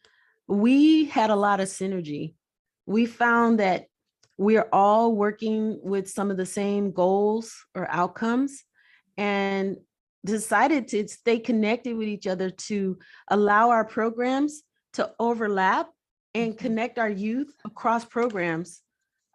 we had a lot of synergy. We found that we're all working with some of the same goals or outcomes, and decided to stay connected with each other to allow our programs to overlap and connect our youth across programs.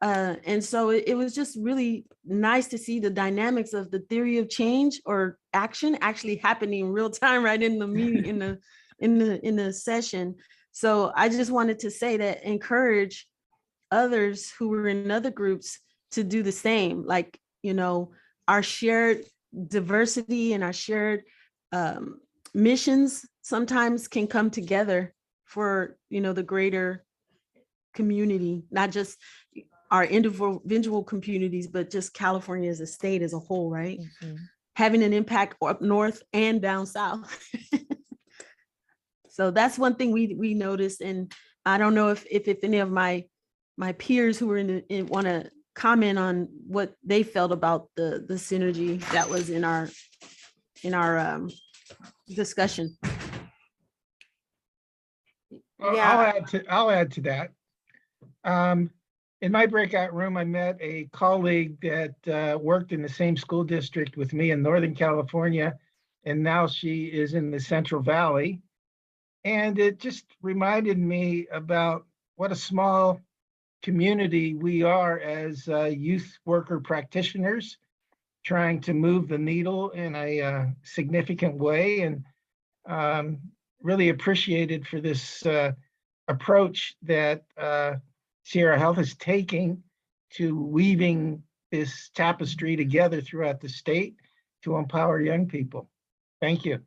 And so it was just really nice to see the dynamics of the theory of change or action actually happening in real time, right in the meeting, in the session. So I just wanted to say that, encourage others who were in other groups to do the same. Like, our shared diversity and our shared missions sometimes can come together for, the greater community, not just our individual communities, but just California as a state as a whole, right? Mm-hmm. Having an impact up north and down south. So that's one thing we noticed. And I don't know if any of my peers who were in want to comment on what they felt about the synergy that was in our discussion. Yeah, I'll add to that. In my breakout room, I met a colleague that worked in the same school district with me in Northern California, and now she is in the Central Valley. And it just reminded me about what a small community we are as youth worker practitioners, trying to move the needle in a significant way, and really appreciated for this approach that Sierra Health is taking to weaving this tapestry together throughout the state to empower young people. Thank you.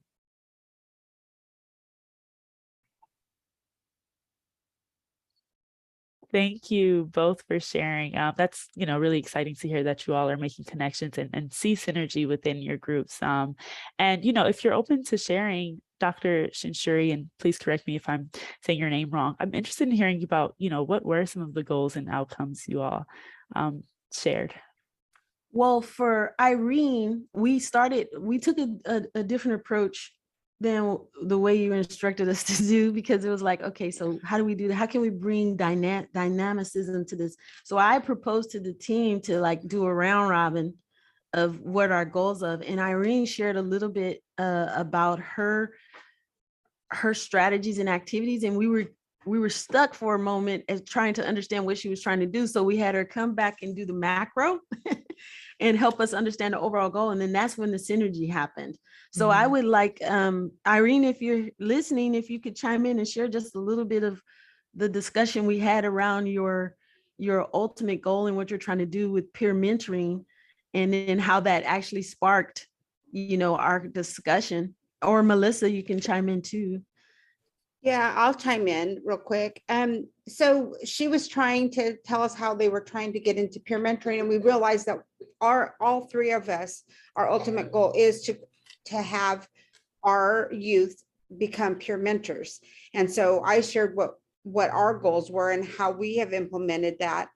Thank you both for sharing. That's, really exciting to hear that you all are making connections and see synergy within your groups. And, if you're open to sharing, Dr. Shinshuri, and please correct me if I'm saying your name wrong, I'm interested in hearing about, what were some of the goals and outcomes you all shared? Well, for Irene, we took a different approach than the way you instructed us to do, because it was like, okay, so how do we do that? How can we bring dynamicism to this? So I proposed to the team to like do a round robin of what our goals of, and Irene shared a little bit about her strategies and activities, and we were stuck for a moment as trying to understand what she was trying to do. So we had her come back and do the macro and help us understand the overall goal. And then that's when the synergy happened. So I would like, Irene, if you're listening, if you could chime in and share just a little bit of the discussion we had around your ultimate goal and what you're trying to do with peer mentoring, and then how that actually sparked, our discussion. Or Melissa, you can chime in too. Yeah, I'll chime in real quick. So she was trying to tell us how they were trying to get into peer mentoring, and we realized that all three of us, our ultimate goal is to have our youth become peer mentors. And so I shared what our goals were and how we have implemented that.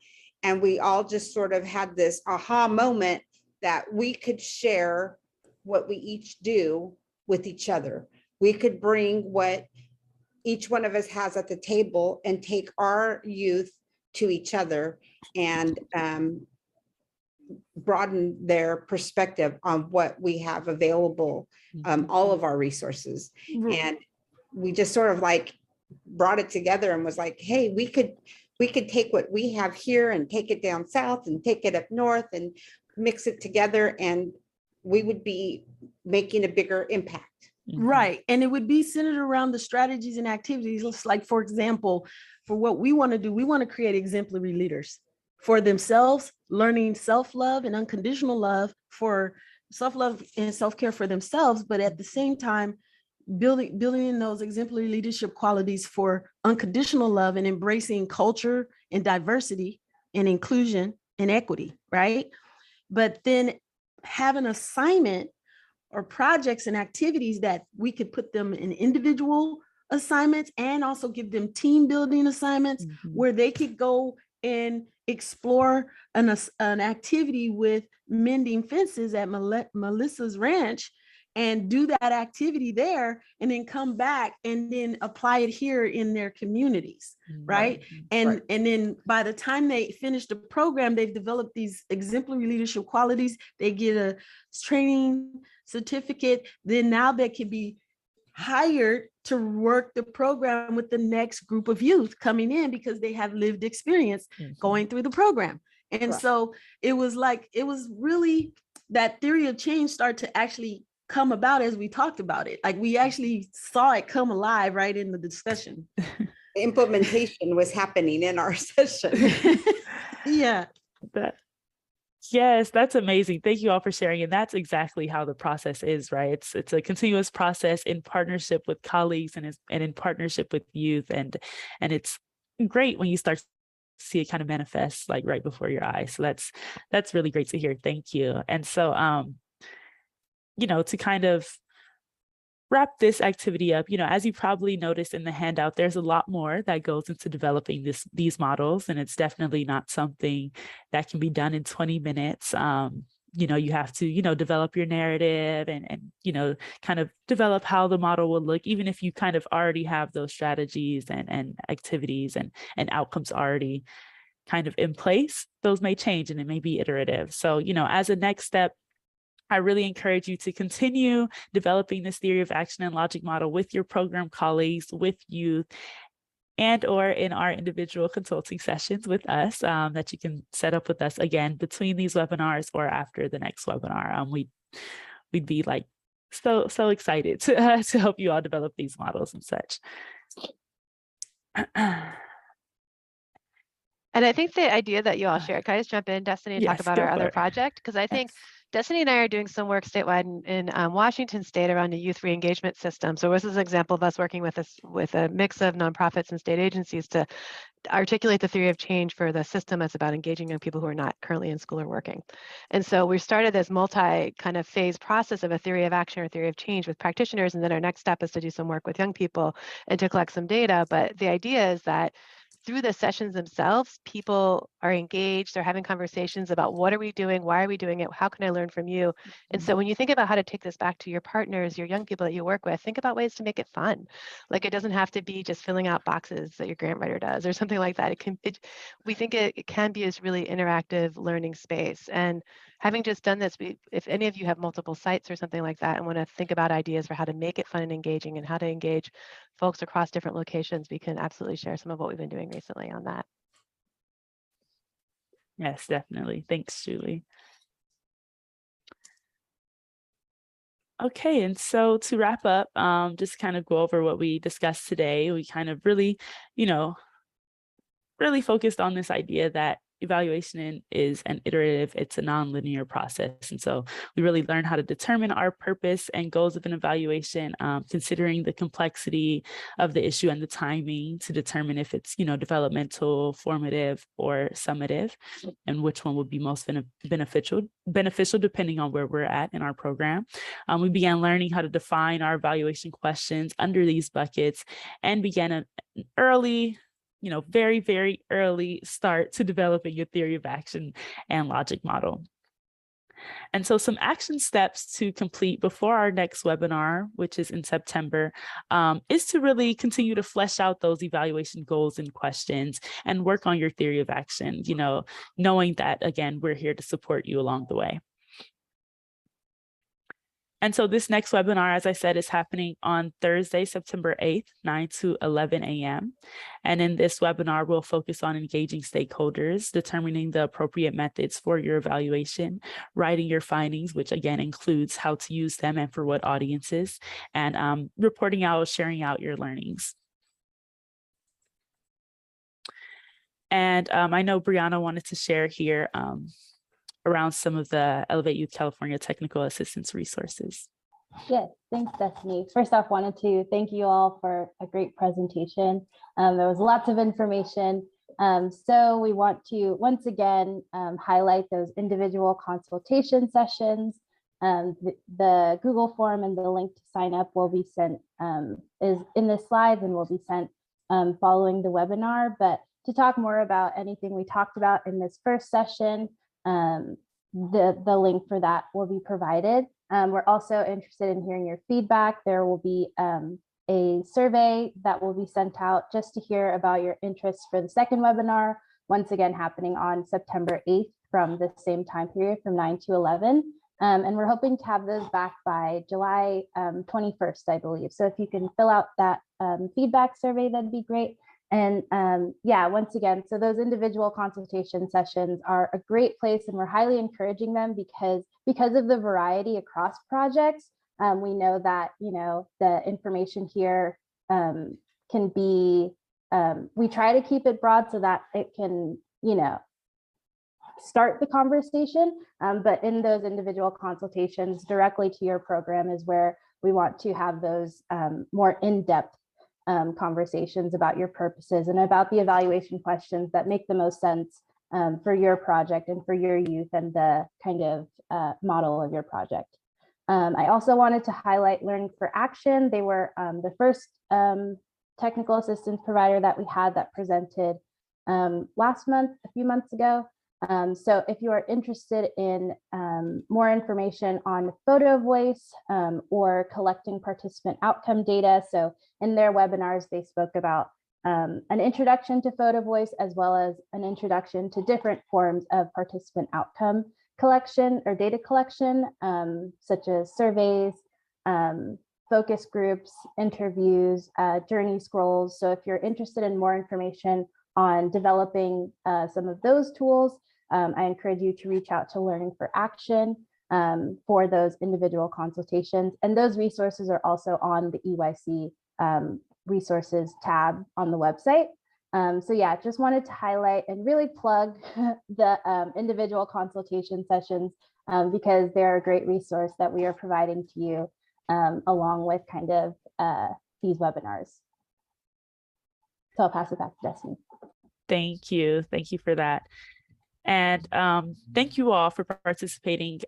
And we all just sort of had this aha moment that we could share what we each do with each other. We could bring what each one of us has at the table and take our youth to each other and broaden their perspective on what we have available, all of our resources. And we just sort of like brought it together and was like, hey, we could take what we have here and take it down south and take it up north and mix it together, and we would be making a bigger impact. Right. And it would be centered around the strategies and activities. Like, for example, for what we want to do, we want to create exemplary leaders for themselves, learning self-love and unconditional love, for self-love and self-care for themselves, but at the same time, building those exemplary leadership qualities for unconditional love and embracing culture and diversity and inclusion and equity, right? But then have an assignment or projects and activities that we could put them in individual assignments and also give them team building assignments where they could go and explore an activity with mending fences at Melissa's ranch and do that activity there, and then come back and then apply it here in their communities, right? And then by the time they finish the program, they've developed these exemplary leadership qualities. They get a training certificate. Then now they can be hired to work the program with the next group of youth coming in because they have lived experience going through the program. And so it was really that theory of change started to actually come about as we talked about it. Like, we actually saw it come alive right in the discussion. The implementation was happening in our session. Yeah. Yes, that's amazing. Thank you all for sharing. And that's exactly how the process is, right? It's a continuous process in partnership with colleagues and in partnership with youth. And it's great when you start to see it kind of manifest like right before your eyes. So that's really great to hear. Thank you. And so to kind of wrap this activity up, as you probably noticed in the handout, there's a lot more that goes into developing these models, and it's definitely not something that can be done in 20 minutes. You have to, develop your narrative and kind of develop how the model will look, even if you kind of already have those strategies and activities and outcomes already kind of in place. Those may change and it may be iterative. So, as a next step, I really encourage you to continue developing this theory of action and logic model with your program colleagues, with youth, and or in our individual consulting sessions with us that you can set up with us again between these webinars or after the next webinar. We'd be like so excited to help you all develop these models and such. And I think the idea that you all shared, can I just jump in, Destiny, and talk about our other project? Because I think Destiny and I are doing some work statewide in Washington State around a youth re-engagement system. So this is an example of us working with a mix of nonprofits and state agencies to articulate the theory of change for the system that's about engaging young people who are not currently in school or working. And so we started this multi kind of phase process of a theory of action or theory of change with practitioners. And then our next step is to do some work with young people and to collect some data. But the idea is that through the sessions themselves, people are engaged, they're having conversations about what are we doing, why are we doing it, how can I learn from you? And so when you think about how to take this back to your partners, your young people that you work with, think about ways to make it fun. Like it doesn't have to be just filling out boxes that your grant writer does or something like that. We think it can be this really interactive learning space. And having just done this, if any of you have multiple sites or something like that and want to think about ideas for how to make it fun and engaging and how to engage folks across different locations, we can absolutely share some of what we've been doing recently on that. Yes, definitely. Thanks, Julie. Okay, and so to wrap up, just kind of go over what we discussed today. We kind of really, really focused on this idea that evaluation is an iterative, it's a nonlinear process. And so we really learn how to determine our purpose and goals of an evaluation, considering the complexity of the issue and the timing to determine if it's, developmental, formative, or summative, and which one would be most beneficial depending on where we're at in our program. We began learning how to define our evaluation questions under these buckets and began an early, very, very early start to developing your theory of action and logic model. And so some action steps to complete before our next webinar, which is in September, is to really continue to flesh out those evaluation goals and questions and work on your theory of action, knowing that, again, we're here to support you along the way. And so this next webinar, as I said, is happening on Thursday, September 8th, 9 to 11 a.m. And in this webinar, we'll focus on engaging stakeholders, determining the appropriate methods for your evaluation, writing your findings, which again includes how to use them and for what audiences, and reporting out, sharing out your learnings. And I know Brianna wanted to share here around some of the Elevate Youth California technical assistance resources. Yes, thanks, Destiny. First off, wanted to thank you all for a great presentation. There was lots of information. So we want to once again highlight those individual consultation sessions. The Google form and the link to sign up will be sent, is in the slides and will be sent following the webinar. But to talk more about anything we talked about in this first session, the link for that will be provided. We're also interested in hearing your feedback. There will be a survey that will be sent out just to hear about your interests for the second webinar, once again happening on September 8th from the same time period from 9 to 11. And we're hoping to have those back by July 21st, I believe. So if you can fill out that feedback survey, that'd be great. And yeah, once again, so those individual consultation sessions are a great place, and we're highly encouraging them because of the variety across projects. We know that, the information here can be, we try to keep it broad so that it can, start the conversation, but in those individual consultations directly to your program is where we want to have those more in-depth conversations about your purposes and about the evaluation questions that make the most sense for your project and for your youth and the kind of model of your project. I also wanted to highlight Learning for Action. They were the first technical assistance provider that we had that presented last month, a few months ago. So if you are interested in more information on photo voice or collecting participant outcome data, so in their webinars, they spoke about an introduction to photo voice as well as an introduction to different forms of participant outcome collection or data collection, such as surveys, focus groups, interviews, journey scrolls. So if you're interested in more information on developing some of those tools, I encourage you to reach out to Learning for Action for those individual consultations. And those resources are also on the EYC resources tab on the website. So yeah, just wanted to highlight and really plug the individual consultation sessions because they're a great resource that we are providing to you along with kind of these webinars. So I'll pass it back to Destiny. Thank you. Thank you for that. And thank you all for participating.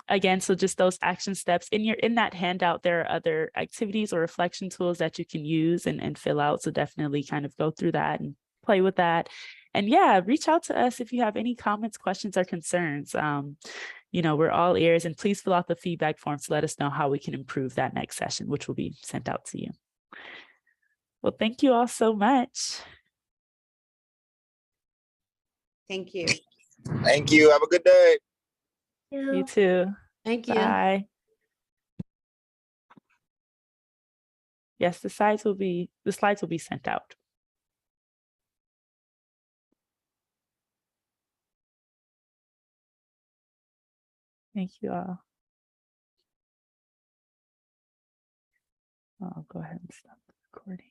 Again, so just those action steps in that handout, there are other activities or reflection tools that you can use and fill out. So definitely kind of go through that and play with that. And yeah, reach out to us if you have any comments, questions, or concerns. We're all ears, and please fill out the feedback forms to let us know how we can improve that next session, which will be sent out to you. Well, thank you all so much. Thank you. Thank you. Have a good day. You too. Thank you. Bye. Yes, the slides will be sent out. Thank you all. I'll go ahead and stop the recording.